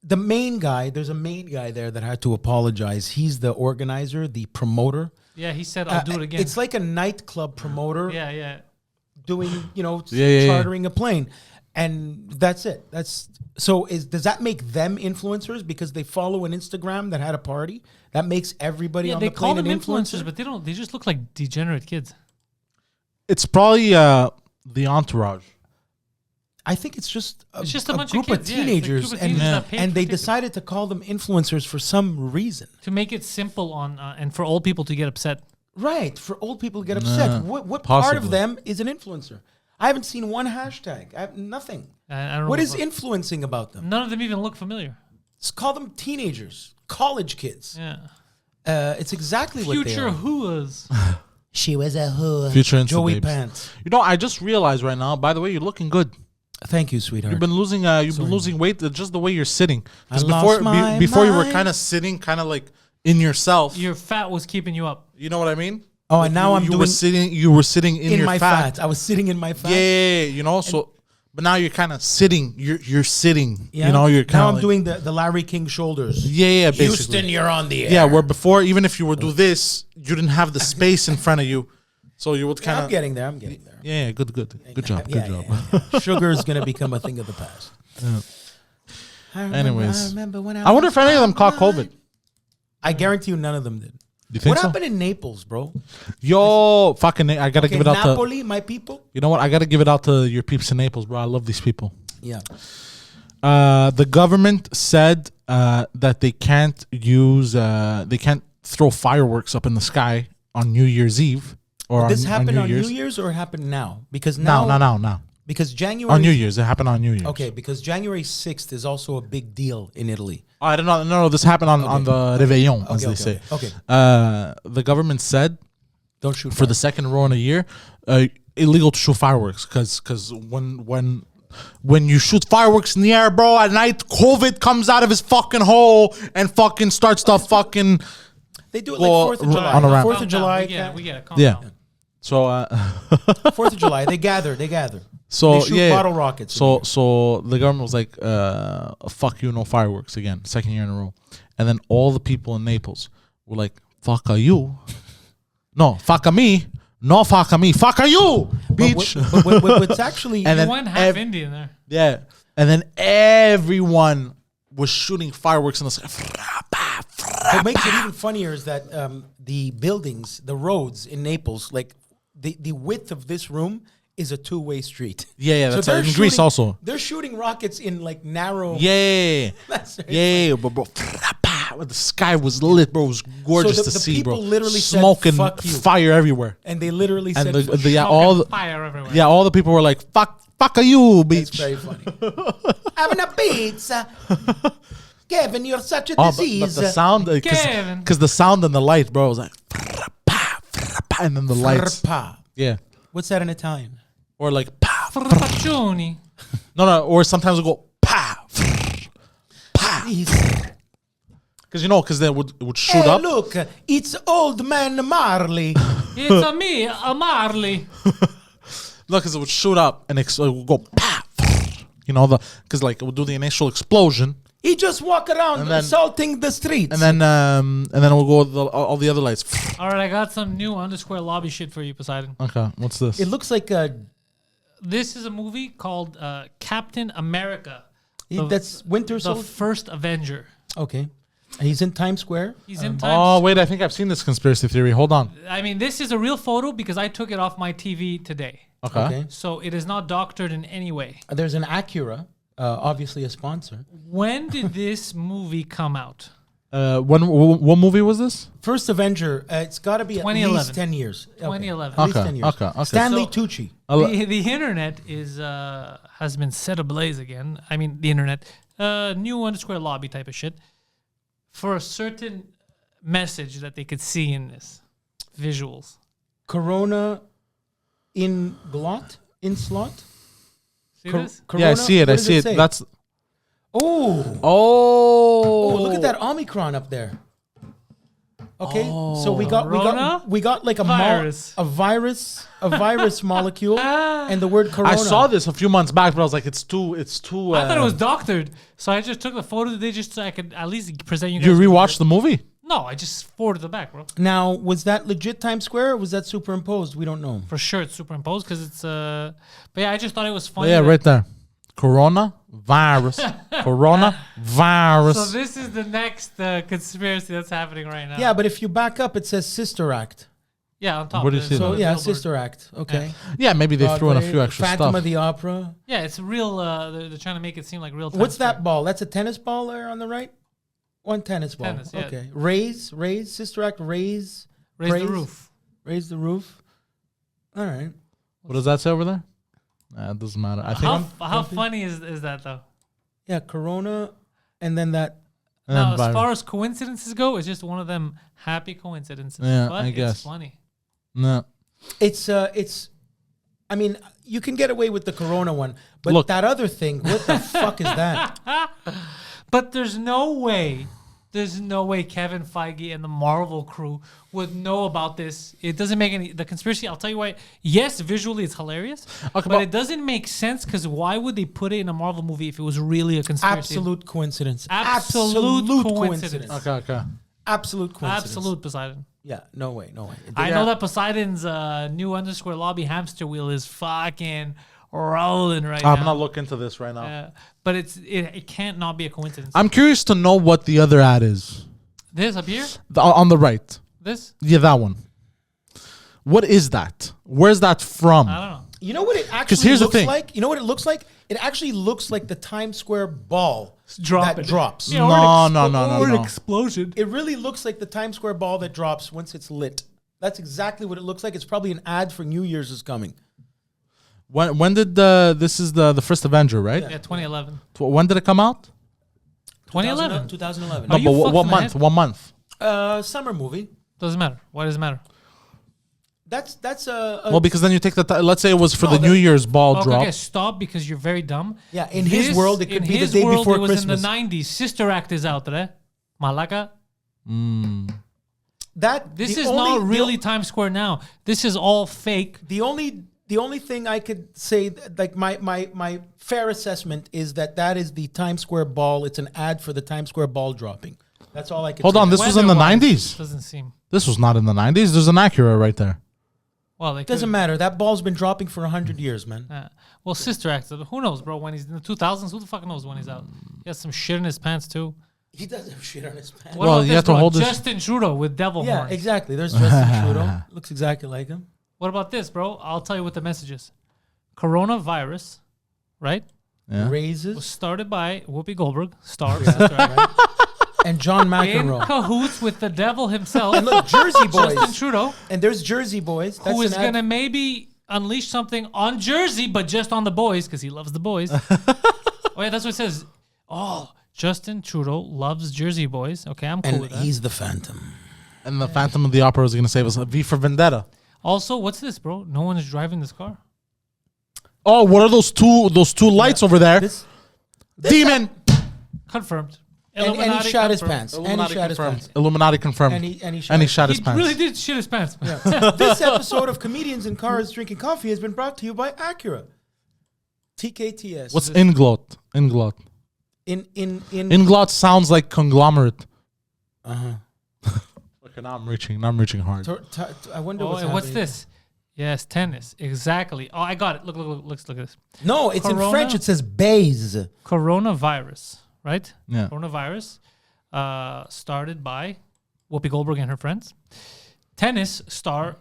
The main guy. There's a main guy there that had to apologize. He's the organizer, the promoter. Yeah, he said, "I'll do it again." It's like a nightclub promoter yeah. doing, Yeah. chartering a plane. And that's it. Does that make them influencers because they follow an Instagram that had a party? That makes everybody Yeah, on they the call plane them an influencers, influencer? but they don't. They just look like degenerate kids. It's probably the entourage. I think it's just a bunch group of of kids. Yeah, it's a teenagers, group of teenagers that paid and for they tickets. decided to call them influencers for some reason. To make it simple on and for old people to get upset. Right, for old people to get upset. What part of possibly. them is an influencer? I haven't seen one hashtag. I have nothing. I don't know What is what- influencing about them? None of them even look familiar. Just call them teenagers, college kids. Yeah. It's exactly what they Future are. whoas. She was a who. Future Insta Joey babes. Pants. I just realized right now. By the way, you're looking good. Thank you, sweetheart. You've been losing. You've been losing weight. Just the way you're sitting. 'Cause I lost my before you were mind. kind of sitting, kind of like in yourself. Your fat was keeping you up. You know what I mean? Oh, Like and now I'm you doing were sitting. You were sitting in, in your my fat. I was sitting in my fat. Yeah. So, but now you're kind of sitting. You're sitting. Yeah. You're kind now of. I'm doing the Larry King shoulders. Yeah. Basically. Houston, you're on the air. Yeah, where before, even if you were do this, you didn't have the space in front of you, so you would Yeah, kind I'm of. getting there. I'm getting there. Yeah, good job, Yeah, good job. yeah. Sugar is gonna become a thing of the past. Anyways. I remember when I wonder if any of them caught COVID. I guarantee you, none of them did. You think What so? happened in Naples, bro? Yo, fucking, I gotta Okay, give it out to. Napoli, my people. You know what? I gotta give it out to your peeps in Naples, bro. I love these people. Yeah. The government said that they can't they can't throw fireworks up in the sky on New Year's Eve or This on happened New on Year's. New Year's or happened now? Because now, Now. Because January On New Year's, it happened on New Year's. Okay, because January 6th is also a big deal in Italy. I don't know. No, this happened on the Réveillon, as they say. Okay. The government said Don't shoot for the second row in a year, illegal to shoot fireworks because when you shoot fireworks in the air, bro, at night, COVID comes out of his fucking hole and fucking starts to fucking. They do it Well, like 4th of July. on a ramp. 4th of July. We get it. Calm Yeah. down. So 4th of July. They gather. So They shoot yeah, bottle rockets. So the government was like, "Fuck you, no fireworks again." Second year in a row, and then all the people in Naples were like, "Fuck are you? No, fuck a me. No, fuck a me. Fuck are you, bitch." What's actually And then One half Indian there. yeah, and then everyone was shooting fireworks in the sky. what makes it even funnier is that the buildings, the roads in Naples, like the width of this room is a two-way street. Yeah, that's they're in Greece shooting- also. They're shooting rockets in like narrow. Yeah, That's very yeah, bro. The sky was lit, bro. It was gorgeous So to the see, bro. people literally said, Smoke and "Fuck you." fire everywhere. And they literally And said, yeah, Smoke all and the, fire everywhere. yeah, all the people were like, fuck are you, "It's bitch." very funny." Having a pizza, Kevin, you're such a But disease. the sound, Kevin. because the sound and the light, bro, was like, and then the lights, Frappa. yeah, What's that in Italian? or like, Frappuccioni. no, or sometimes it would go, because because they would shoot Hey, up. look, it's old man Marley. It's a me, a Marley. Look, because it would shoot up and it would go, because like it would do the initial explosion, He just walk around And then- assaulting the streets. and then it will go all the other lights. All right, I got some new underscore lobby shit for you, Poseidon. Okay, what's this? it looks like This is a movie called Captain America, that's Winter the Soldier. first Avenger. Okay. And he's in Times Square. He's in Oh Times. wait, I think I've seen this conspiracy theory. Hold on. I mean, this is a real photo because I took it off my TV today. Okay. Okay. So it is not doctored in any way. There's an Acura, obviously a sponsor. When did this movie come out? What movie was this? First Avenger, it's got to be at 2011. least 10 years. Okay. 2011. At least Okay, 10 years. okay. Stanley So- Tucci. The internet is has been set ablaze again. I mean, the internet, new underscore lobby type of shit, for a certain message that they could see in this visuals. Corona in glot? In slot? See this? Corona? Yeah, I see it. What I does see it. say? That's Oh, oh. look at that Omicron up there. Okay, so we got Corona? like a Virus. a virus molecule, and the word corona. I saw this a few months back, but I was like, it's too. I thought it was doctored, so I just took the photo today just so I could at least present you guys. You rewatched the movie? No, I just forwarded it back, bro. Now, was that legit Times Square or was that superimposed? We don't know. For sure, it's superimposed because it's But yeah, I just thought it was funny. Yeah, that- right there. Corona virus. Corona virus. So this is the next conspiracy that's happening right now. Yeah, but if you back up, it says Sister Act. Yeah, on top. Where do you there's see a that? So yeah, billboard. Sister Act. Okay. Yeah, maybe they threw in a few extra Phantom stuff. of the Opera. Yeah, it's real. They're trying to make it seem like real. What's that ball? That's a tennis ball there on the right. One tennis ball. Tennis, yeah. Okay. Raise, Sister Act, raise Raise praise, the roof. Raise the roof. All right. What does that say over there? It doesn't matter. I think. How funny is that though? Yeah, Corona, and then that. and Now, then as virus. far as coincidences go, it's just one of them happy coincidences. Yeah, but I guess. it's funny. No. It's. I mean, you can get away with the Corona one, but Look. that other thing. What the fuck is that? But there's no way Kevin Feige and the Marvel crew would know about this. It doesn't make any. The conspiracy, I'll tell you why. Yes, visually it's hilarious, Okay, but it doesn't make sense because why would they put it in a Marvel movie if it was really a conspiracy? Absolute coincidence. Absolute coincidence. Okay. Absolute coincidence. Absolute Poseidon. Yeah, no way. I know that Poseidon's new underscore lobby hamster wheel is fucking rolling right now. I'm gonna look into this right now. But it can't not be a coincidence. I'm curious to know what the other ad is. This up here? On the right. This? Yeah, that one. What is that? Where's that from? I don't know. You know what it actually here's the looks thing. like? You know what it looks like? It actually looks like the Times Square ball that drops. Yeah, No. Or an explosion. It really looks like the Times Square ball that drops once it's lit. That's exactly what it looks like. It's probably an ad for New Year's is coming. When did this is the first Avenger, right? Yeah, 2011. When did it come out? 2011. 2011. Are No, you but fucked what in the month? head? What month? Summer movie. Doesn't matter. Why does it matter? That's a Well, because then you take the let's say it was for No, the New Year's ball drop. Okay, stop because you're very dumb. Yeah, in his world, it could in be the his day world, before it was Christmas. in the 90s. Sister Act is out there. Malaka. This is not really Times Square now. This is all fake. The only thing I could say, like my fair assessment is that is the Times Square ball. It's an ad for the Times Square ball dropping. That's all I could Hold say. on, this was in the Weather-wise, 90s. Doesn't seem. This was not in the 90s. There's an Acura right there. Well, it Doesn't matter. That ball's been dropping for 100 years, man. Well, Sister Act. Who knows, bro? When he's in the 2000s, who the fuck knows when he's out? He has some shit in his pants too. He does have shit on his pants. What Well, about you this, have to bro? hold this- Justin Trudeau with devil Yeah, horns. exactly. There's Justin Trudeau. Looks exactly like him. What about this, bro? I'll tell you what the message is. Coronavirus, right? Yeah. Was Raises started by Whoopi Goldberg, star of Sister Act, and John in McEnroe. cahoots with the devil himself, And look, Jersey Justin boys. Trudeau, And there's Jersey boys. That's who is an ad- gonna maybe unleash something on Jersey, but just on the boys because he loves the boys. Oh yeah, that's what it says. Oh, Justin Trudeau loves Jersey boys. Okay, I'm cool And with that. he's the Phantom. And the Phantom of the Opera is going to save us. V for Vendetta. Also, what's this, bro? No one is driving this car. Oh, what are those two lights over there? This Demon. Confirmed. and he Illuminati shot his confirmed. pants. And he shot his pants. Illuminati confirmed. And he And he shot shot his He pants. really did shit his pants. This episode of Comedians in Cars Drinking Coffee has been brought to you by Acura. TKTS. What's Inglot? Inglot. in Inglot sounds like conglomerate. Uh-huh. Okay, now I'm reaching hard. I wonder Oh, what's and what's happening. this? Yes, tennis. Exactly. Oh, I got it. Look at this. No, it's in Corona? French. It says baize. Coronavirus, right? Yeah. Coronavirus, started by Whoopi Goldberg and her friends. Tennis star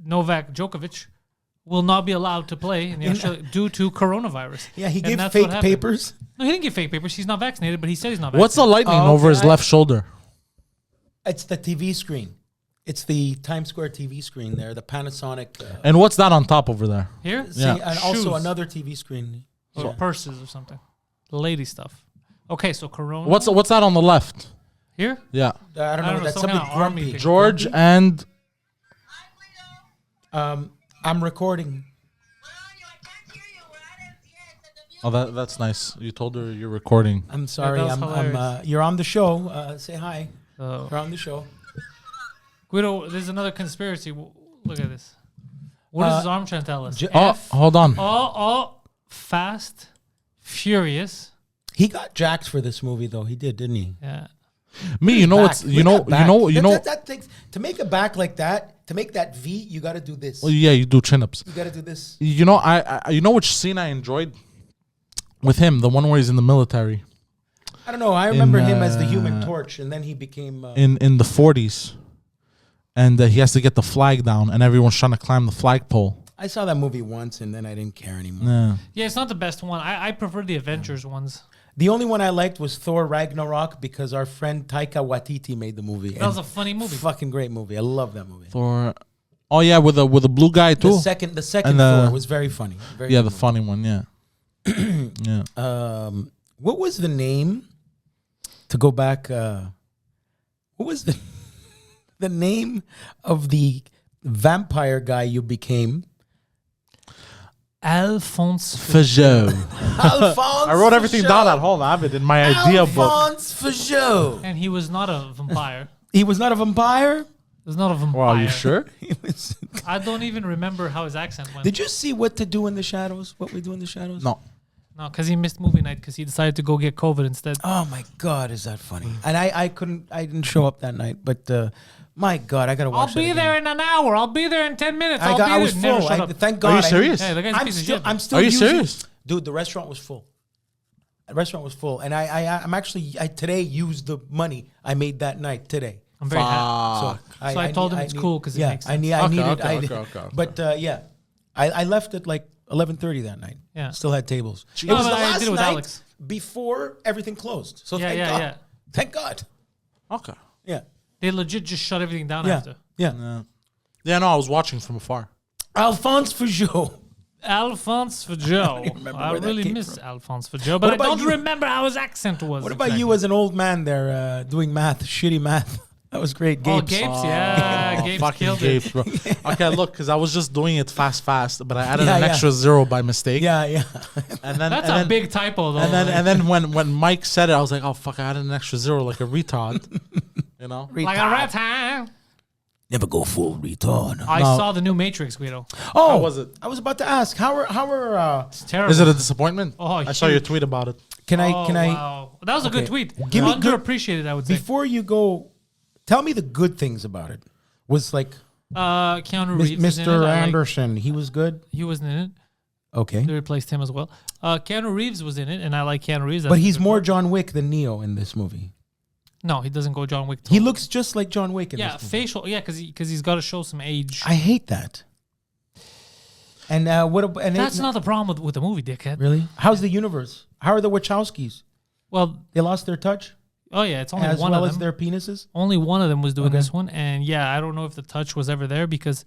Novak Djokovic will not be allowed to play in the Australia due to coronavirus. Yeah, he And gave that's fake what happened. papers. No, he didn't give fake papers. He's not vaccinated, but he said he's not vaccinated. What's the lightning Oh, over his okay. left shoulder? It's the TV screen. It's the Times Square TV screen there, the Panasonic. And what's that on top over there? Here? Yeah. And also Shoes. another TV screen. Or purses or something. Lady stuff. Okay, so corona. What's that on the left? here? Yeah. I don't know. That's some kind something of army grumpy. thing. George and I'm recording. oh, that's nice. You told her you're recording. I'm sorry. that was hilarious. You're on the show. Say hi. Oh. You're on the show. Guido, there's another conspiracy. Look at this. What does his arm chant tell us? Oh, hold on. Fast, Furious. He got jacked for this movie, though. He did, didn't he? Yeah. Me, you know Back. what's Look you know at back. That takes to make a back like that. To make that V, you got to do this. Well, yeah, you do chin ups. You got to do this. You know, I you know which scene I enjoyed with him, the one where he's in the military I don't know. I remember him as the Human Torch, and then he became. in the 40s, and he has to get the flag down, and everyone's trying to climb the flagpole. I saw that movie once, and then I didn't care anymore. Yeah. Yeah, it's not the best one. I prefer the Avengers ones. The only one I liked was Thor Ragnarok because our friend Taika Waititi made the movie. That was a funny movie. Fucking great movie. I love that movie. Thor. Oh yeah, with a blue guy too. The second And, Thor was very funny. Very Yeah, good the funny one. Yeah. Yeah. movie. What was the name? To go back, what was the name of the vampire guy you became? Alphonse. Fajot. Alphonse. I wrote everything down at home. I have it in my idea book. Alphonse Fajot. And he was not a vampire. He was not a vampire. He was not a vampire. Wow, are you sure? He was. I don't even remember how his accent went. Did you see What to Do in the Shadows? What We Do in the Shadows? No. No, because he missed movie night because he decided to go get COVID instead. Oh my God, is that funny? And I didn't show up that night, but My God, I gotta watch. I'll be there in an hour. I'll be there in 10 minutes. I was full. Thank God. Are you serious? Hey, the guy's a I'm piece of still. shit. I'm still. Are you using- serious? Dude, the restaurant was full. The restaurant was full, and I'm actually today used the money I made that night today. I'm very happy. So So I told him it's cool 'cause it makes sense. I needed. Okay. But yeah, I left at like 11:30 that night. Yeah. Still had tables. It No, was the but I last did it with night Alex. before everything closed. So Yeah, thank yeah, God. yeah. Thank God. Okay. Yeah. They legit just shut everything down Yeah. after. Yeah. Yeah, no, I was watching from afar. Alphonse Fougeot. Alphonse for Joe. remember I where that really came miss from. Alphonse for Joe, but I about don't you? remember how his accent was. What about you as an old man there doing math, shitty math? That was great. Oh, Gapes. Gapes, yeah. Oh, Gapes fucking killed Gapes, it. bro. Okay, look, because I was just doing it fast, but I added Yeah, an yeah. extra 0 by mistake. Yeah, yeah. And then That's and a then, big typo, though. and then when Mike said it, I was like, oh fuck, I added an extra 0 like a retard. You know? like a rat, huh? Never go full retard. I No. saw the new Matrix, Guido. Oh, How was it? I was about to ask how are It's terrible. Is it a disappointment? Oh, I saw your huge. tweet about it. can I Wow. That was a good Okay. tweet. Give me good- Underappreciated, I would say. before you go, tell me the good things about it. Was like Keanu Reeves. is in it. Mr. I like- Anderson. He was good. he wasn't in it. Okay, They replaced him as well. Keanu Reeves was in it, and I like Keanu Reeves. but That's a he's good more part. John Wick than Neo in this movie. No, he doesn't go John Wick. He tone. looks just like John Wick in Yeah, this movie. facial. Yeah, because he's got to show some age. I hate that. And what? And That's not the problem with the movie, dickhead. really. How's the universe? How are the Wachowskis? Well, They lost their touch oh yeah, it's only as one well of as them. their penises. Only one of them was doing Okay. this one, and yeah, I don't know if the touch was ever there because.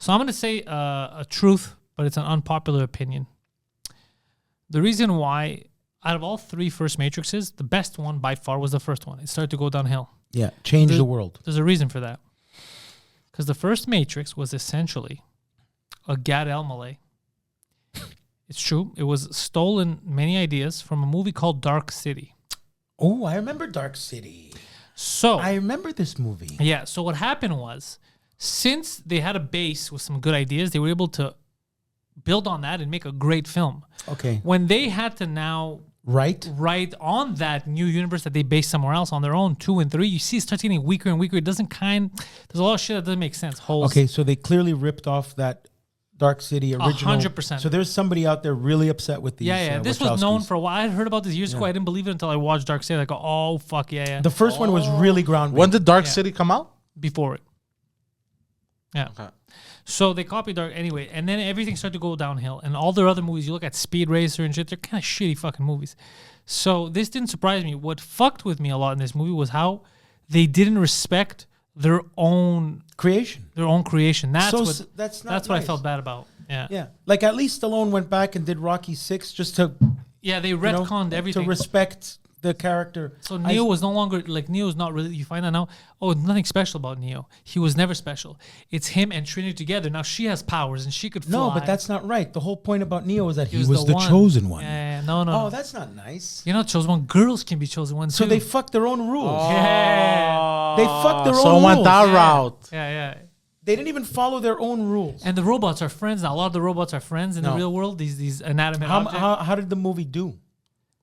So I'm gonna say a truth, but it's an unpopular opinion. The reason why, out of all three first Matrixes, the best one by far was the first one. It started to go downhill. Yeah, change The- the world. There's a reason for that. Because the first Matrix was essentially a Gad Elmaleh. It's true. It was stolen many ideas from a movie called Dark City. Oh, I remember Dark City. So I remember this movie. yeah, so what happened was, since they had a base with some good ideas, they were able to build on that and make a great film. Okay, When they had to now right. write on that new universe that they based somewhere else on their own, 2 and 3, you see it starts getting weaker and weaker. It doesn't there's a lot of shit that doesn't make sense. Holes. Okay, so they clearly ripped off that Dark City original. 100%. So there's somebody out there really upset with these. Yeah. This was known Wachowskis. for a while. I had heard about this years ago. I didn't believe it until I watched Dark City. I go, oh, fuck, yeah. The first one was really groundbreaking. When did Dark Yeah. City come out? Before it. Yeah. Okay. So they copied Dark anyway, and then everything started to go downhill. And all their other movies, you look at Speed Racer and shit, they're kind of shitty fucking movies. So this didn't surprise me. What fucked with me a lot in this movie was how they didn't respect their own creation. creation. That's So what that's not that's what I nice. felt bad about. Yeah. Yeah, like at least Stallone went back and did Rocky 6 just to Yeah, they you know, retconned everything. to respect the character. So Neo was no longer like Neo's not really. You find that now. Oh, nothing special about Neo. He was never special. It's him and Trinity together. Now she has powers and she could fly. No, but that's not right. The whole point about Neo is that he He was the chosen one. Yeah, no. Oh, that's not nice. You're not chosen one. Girls can be chosen one So too. they fucked their own rules. Yeah. They fucked their So own it went rules. that Yeah. route. Yeah. They didn't even follow their own rules. And the robots are friends now. A lot of the robots are friends in the No. real world. These inanimate How, objects. how did the movie do?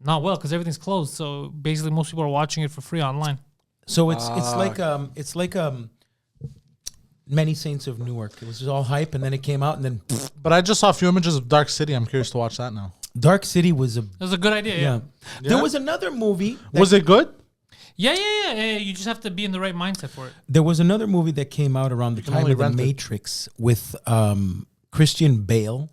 Not well because everything's closed. So basically, most people are watching it for free online. So it's like Many Saints of Newark. It was just all hype, and then it came out, and then But I just saw a few images of Dark City. I'm curious to watch that now. Dark City was a It was a good idea. Yeah. There was another movie. Was it good? Yeah. You just have to be in the right mindset for it. There was another movie that came out around the time only of The rent it. Matrix with Christian Bale,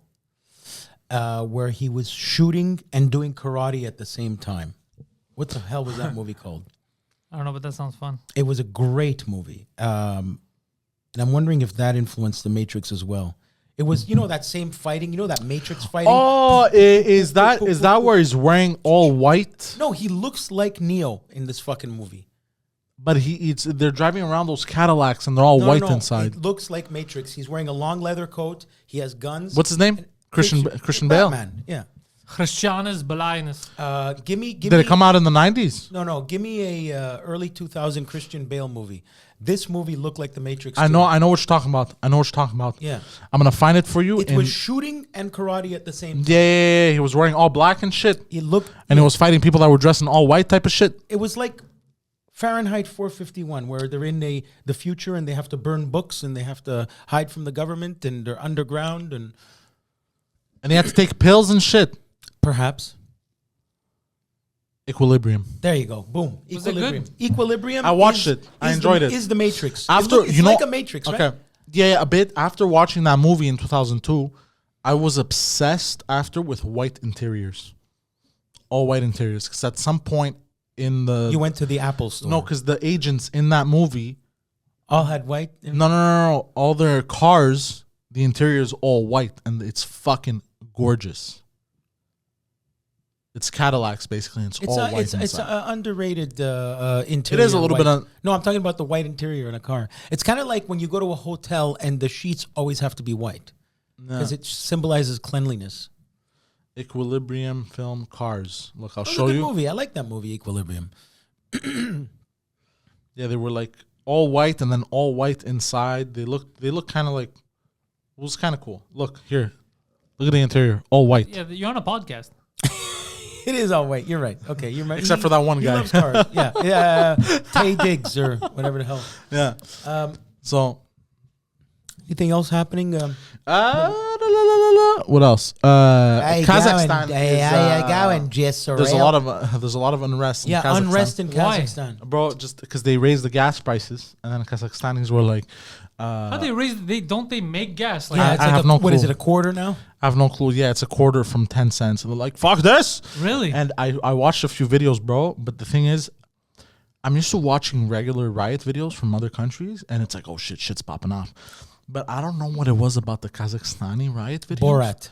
where he was shooting and doing karate at the same time. What the hell was that movie called? I don't know, but that sounds fun. It was a great movie. And I'm wondering if that influenced The Matrix as well. It was, that same fighting, that Matrix fighting. Oh, is that where he's wearing all white? No, he looks like Neo in this fucking movie. But they're driving around those Cadillacs and they're all white inside. It looks like Matrix. He's wearing a long leather coat. He has guns. What's his name? Christian Bale. Batman, yeah. Christianus Belianus. Give me. Did it come out in the 90s? No. Give me a early 2000 Christian Bale movie. This movie looked like The Matrix. I know what you're talking about. Yeah. I'm gonna find it for you. It was shooting and karate at the same time. Yeah. He was wearing all black and shit. It looked. And he was fighting people that were dressed in all white type of shit. It was like Fahrenheit 451, where they're in the future and they have to burn books and they have to hide from the government and they're underground and they had to take pills and shit. perhaps. Equilibrium. There you go. Boom. Was it Equilibrium. good? Equilibrium. I watched it. I enjoyed it. Is the Matrix. After it's you know, like a Matrix, right? Okay. Yeah, a bit. After watching that movie in 2002, I was obsessed after with white interiors. All white interiors. Because at some point in the... You went to the Apple store. No, because the agents in that movie... All had white? No. All their cars, the interior is all white. And it's fucking gorgeous. It's Cadillacs, basically. And it's all white It's inside. underrated interior. It is a little white. bit... No, I'm talking about the white interior in a car. It's kind of like when you go to a hotel and the sheets always have to be white. Because it symbolizes cleanliness. Equilibrium film Cars. Look, I'll That was show a good you. movie. I like that movie, Equilibrium. Yeah, they were like all white and then all white inside. They look kind of like... It was kind of cool. Look, here. Look at the interior. All white. Yeah, you're on a podcast. It is all white. You're right. Okay, you're right. Except for that one he guy. loves cars. Yeah. Tay Diggs or whatever the hell. Yeah. So... Anything else happening? What else? Kazakhstan. There's a lot of unrest. In Yeah, Kazakhstan. unrest in Why? Kazakhstan. Bro, just because they raised the gas prices, and then Kazakhstanis were like, How they raise? Don't they make gas? Like, Yeah, I it's like have no what is clue. it? A quarter now? I have no clue. Yeah, it's a quarter from 10 cents. And they're like, fuck this. really? And I watched a few videos, bro. But the thing is, I'm used to watching regular riot videos from other countries, and it's like, oh shit's popping off. But I don't know what it was about the Kazakhstani riot videos. Borat.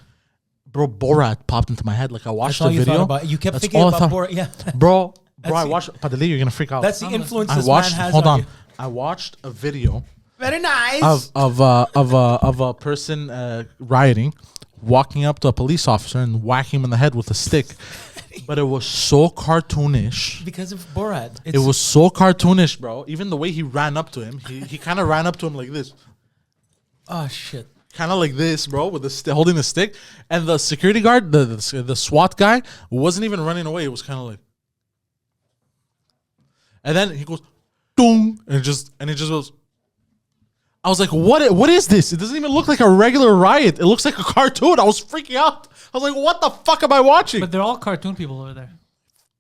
Bro, Borat popped into my head. Like I watched That's all the you video. thought about. You kept That's thinking all I about thought. Borat. Yeah. Bro, That's I the- watched Padilla, you're gonna freak out. That's the influence I this watched. man has Hold on. you. I watched a video Very nice. of a person rioting, walking up to a police officer and whacking him in the head with a stick. But it was so cartoonish. Because of Borat. It was so cartoonish, bro. Even the way he ran up to him, he kind of ran up to him like this. Oh, shit. Kind of like this, bro, with the holding the stick. And the security guard, the SWAT guy, wasn't even running away. It was kind of like... And then he goes, "Dong," and it just goes... I was like, what is this? It doesn't even look like a regular riot. It looks like a cartoon. I was freaking out. I was like, what the fuck am I watching? but they're all cartoon people over there.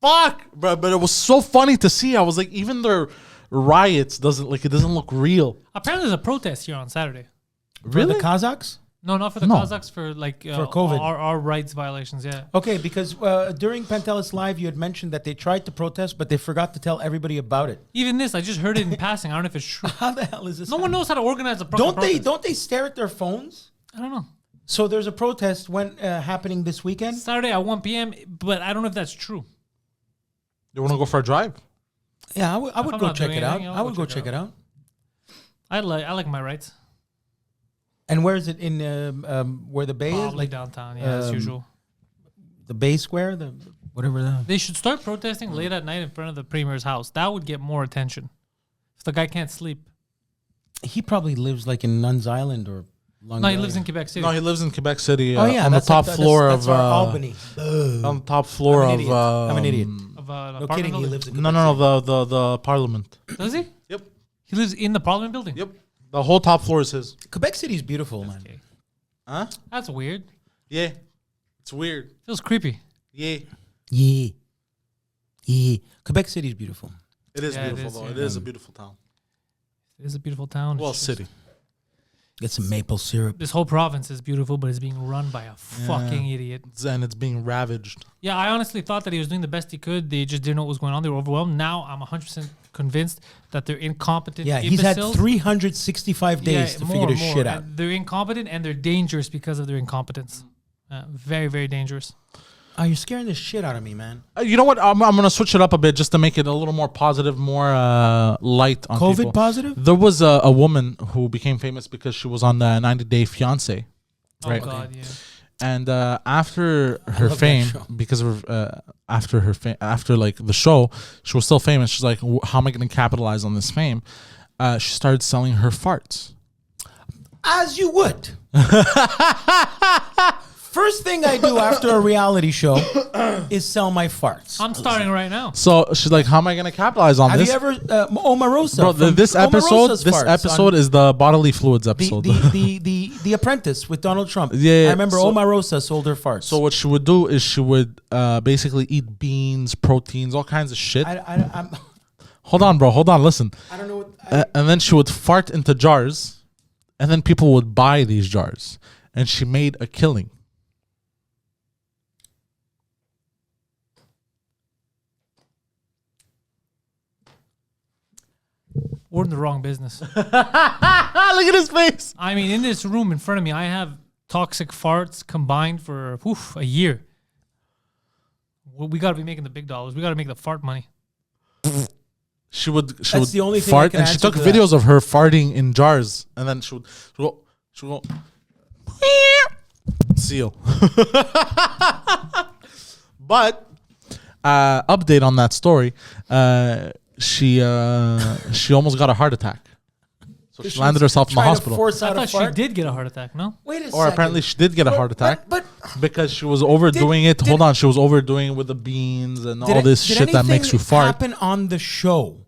Fuck, bro. But it was so funny to see. I was like, even their riots doesn't look real. Apparently, there's a protest here on Saturday. For the Kazakhs? No, not for the No. Kazakhs. For like COVID. our rights violations. Yeah. Okay, because during Pantelis Live, you had mentioned that they tried to protest, but they forgot to tell everybody about it. Even this, I just heard it in passing. I don't know if it's true. How the hell is this? No one knows how to organize a Don't protest. they stare at their phones? I don't know. So there's a protest happening this weekend. Saturday at 1 p.m. But I don't know if that's true. You want to go for a drive? Yeah, I would I'm go not check doing it out. anything, I would go check it out. I like my rights. And where is it in where the Bay is? Probably Like downtown. Yeah, as usual. the Bay Square, the whatever that. They should start protesting late at night in front of the premier's house. That would get more attention. If the guy can't sleep. He probably lives like in Nuns Island or Long No, he Island. lives in Quebec City. No, he lives in Quebec City. Oh yeah, on the that's top like floor that's of our Albany. on the top floor I'm an of idiot. I'm an idiot. Of an No apartment kidding, he building. lives in No, Quebec no, City. the Parliament. Does he? Yep, He lives in the Parliament building. yep. The whole top floor is his. Quebec City's beautiful, man. Okay. Huh? That's weird. Yeah, it's weird. Feels creepy. Yeah, Yeah. Yeah. Quebec City's beautiful. it is Yeah, it beautiful is, though. yeah. It is a beautiful town. It is a beautiful town. Well, It's just- city. Get some maple syrup. This whole province is beautiful, but it's being run by a fucking idiot. And it's being ravaged. Yeah, I honestly thought that he was doing the best he could. They just didn't know what was going on. They were overwhelmed. Now I'm 100% convinced that they're incompetent. Yeah, he's had imbeciles. 365 days to figure this shit out. And they're incompetent and they're dangerous because of their incompetence. Very, very dangerous. Oh, you're scaring the shit out of me, man. You know what? I'm going to switch it up a bit just to make it a little more positive, more light on COVID people. positive? There was a woman who became famous because she was on the 90 Day Fiancé. Right. Oh, God, yeah. And after her love that fame, show. because of after like the show, she was still famous. She's like, how am I going to capitalize on this fame? She started selling her farts. As you would. First thing I do after a reality show is sell my farts. I'm starting right now. So she's like, how am I going to capitalize on Have this? you ever Omarosa? Bro, from this Omarosa's episode farts is the bodily fluids on episode. the Apprentice with Donald Trump. Yeah, I remember so- Omarosa sold her farts. So what she would do is she would basically eat beans, proteins, all kinds of shit. I'm, Hold on, bro. Hold on. Listen. I don't know what. And then she would fart into jars, and then people would buy these jars, and she made a killing. We're in the wrong business. Look at his face. I mean, in this room in front of me, I have toxic farts combined for a year. Well, we got to be making the big dollars. We got to make the fart money. She would That's the only thing I fart, can and she answer took to videos of her farting in jars, and then she would go seal. But update on that story, she almost got a heart attack, so she landed herself in the hospital. I thought she did get a heart attack. No, Wait a second. Or apparently she did get a heart attack, But because she was overdoing it. Hold on, she was overdoing it with the beans and all this shit that makes you fart. Happen on the show,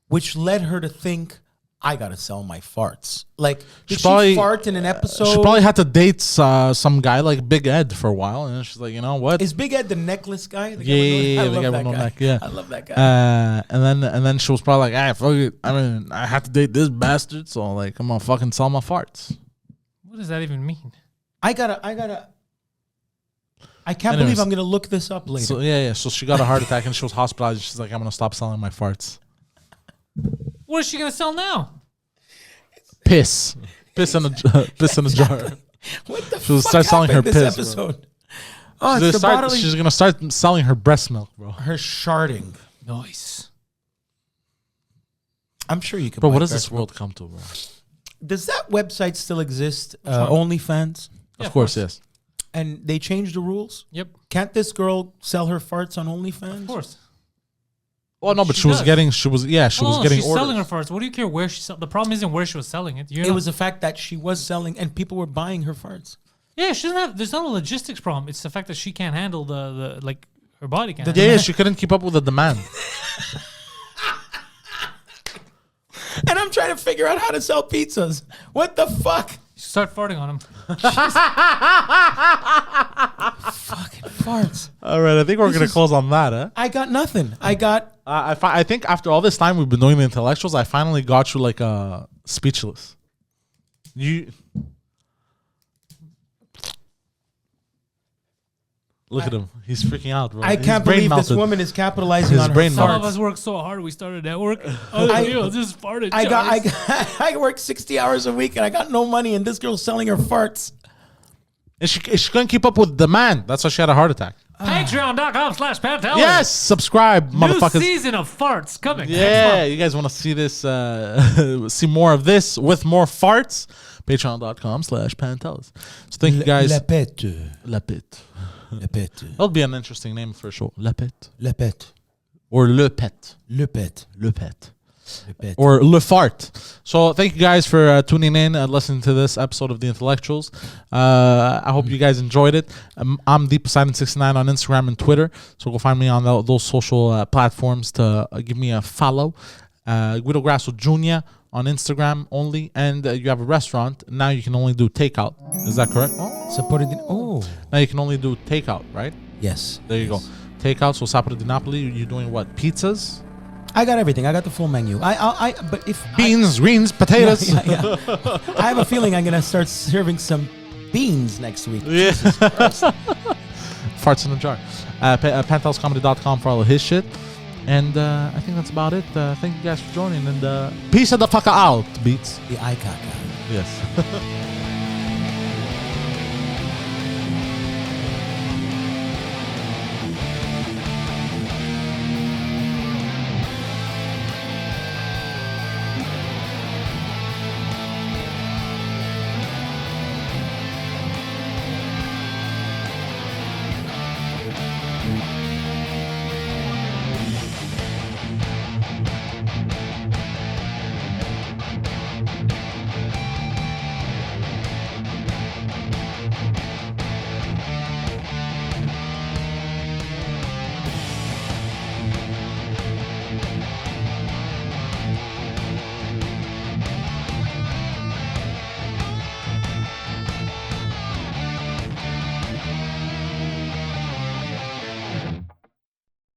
which led her to think, I gotta sell my farts. Like, did she fart in an episode? She probably had to date some guy like Big Ed for a while, and she's like, you know what? Is Big Ed the necklace guy? The Yeah, I the love guy that with no guy. neck. Yeah, I love that guy. and then she was probably like, fuck it. I mean, I had to date this bastard, so like, I'm gonna fucking sell my farts. what does that even mean? I can't Anyways. believe I'm gonna look this up later. So yeah. So she got a heart attack and she was hospitalized. She's like, I'm gonna stop selling my farts. What is she gonna sell now? Piss in a jar. What the She'll fuck start selling her happened this piss, bro. episode? Oh, it's the bodily. She's gonna start selling her breast milk, bro. Her sharding. Nice. I'm sure you can. Bro, buy what does breast this world come to, bro? milk. Does that website still exist? one? OnlyFans, Yeah, Of course, yes. and they changed the rules. Yep. Can't this girl sell her farts on OnlyFans? Of course. Oh no, but She she was does. getting, she was getting She's orders. selling her farts. What do you care where she sell? The problem isn't where she was selling it. It was the fact that she was selling and people were buying her farts. Yeah, she doesn't have. There's not a logistics problem. It's the fact that she can't handle the like her body can't. The handle Yeah, it. she couldn't keep up with the demand. And I'm trying to figure out how to sell pizzas. What the fuck? Start farting on him. Fucking farts. All right, I think we're This gonna is- close on that, huh? I got nothing. I got. I think after all this time we've been doing the intellectuals, I finally got you like speechless. You look at him; he's freaking out, bro. I His can't brain believe this melted. woman is capitalizing His on her brain Some farts. of us worked so hard. We started a network. Other people just farted. I work 60 hours a week and I got no money and this girl's selling her farts. And she couldn't keep up with demand. That's why she had a heart attack. Patreon.com/Pantelis. Yes, subscribe, New motherfuckers. season of farts coming. next Yeah, month. you guys want to see this? See more of this with more farts? Patreon.com/Pantelis. So thank you guys. La pète. La Pit. La pète. That'll be an interesting name for a show. La Pit. La pète. Or Le Pet. Le pète. Le Pet. Le pète. Or Le Fart. So thank you guys for tuning in and listening to this episode of The Intellectuals. I hope you guys enjoyed it. I'm Poseidon69 on Instagram and Twitter. So go find me on those social platforms to give me a follow. Guido Grasso Jr. on Instagram only. And you have a restaurant. Now you can only do takeout. Is that correct? Sapore di... Oh. Now you can only do takeout, right? Yes. There you go. Takeout. So Sapore di Napoli, you're doing what? Pizzas? I got everything. I got the full menu. But if Beans, greens, potatoes. Yeah. I have a feeling I'm gonna start serving some beans next week. Yeah. Farts in a jar. Pantelscomedy.com for all of his shit. And I think that's about it. Thank you guys for joining. And peace the fuck out, Beats. The eye caca. Yes.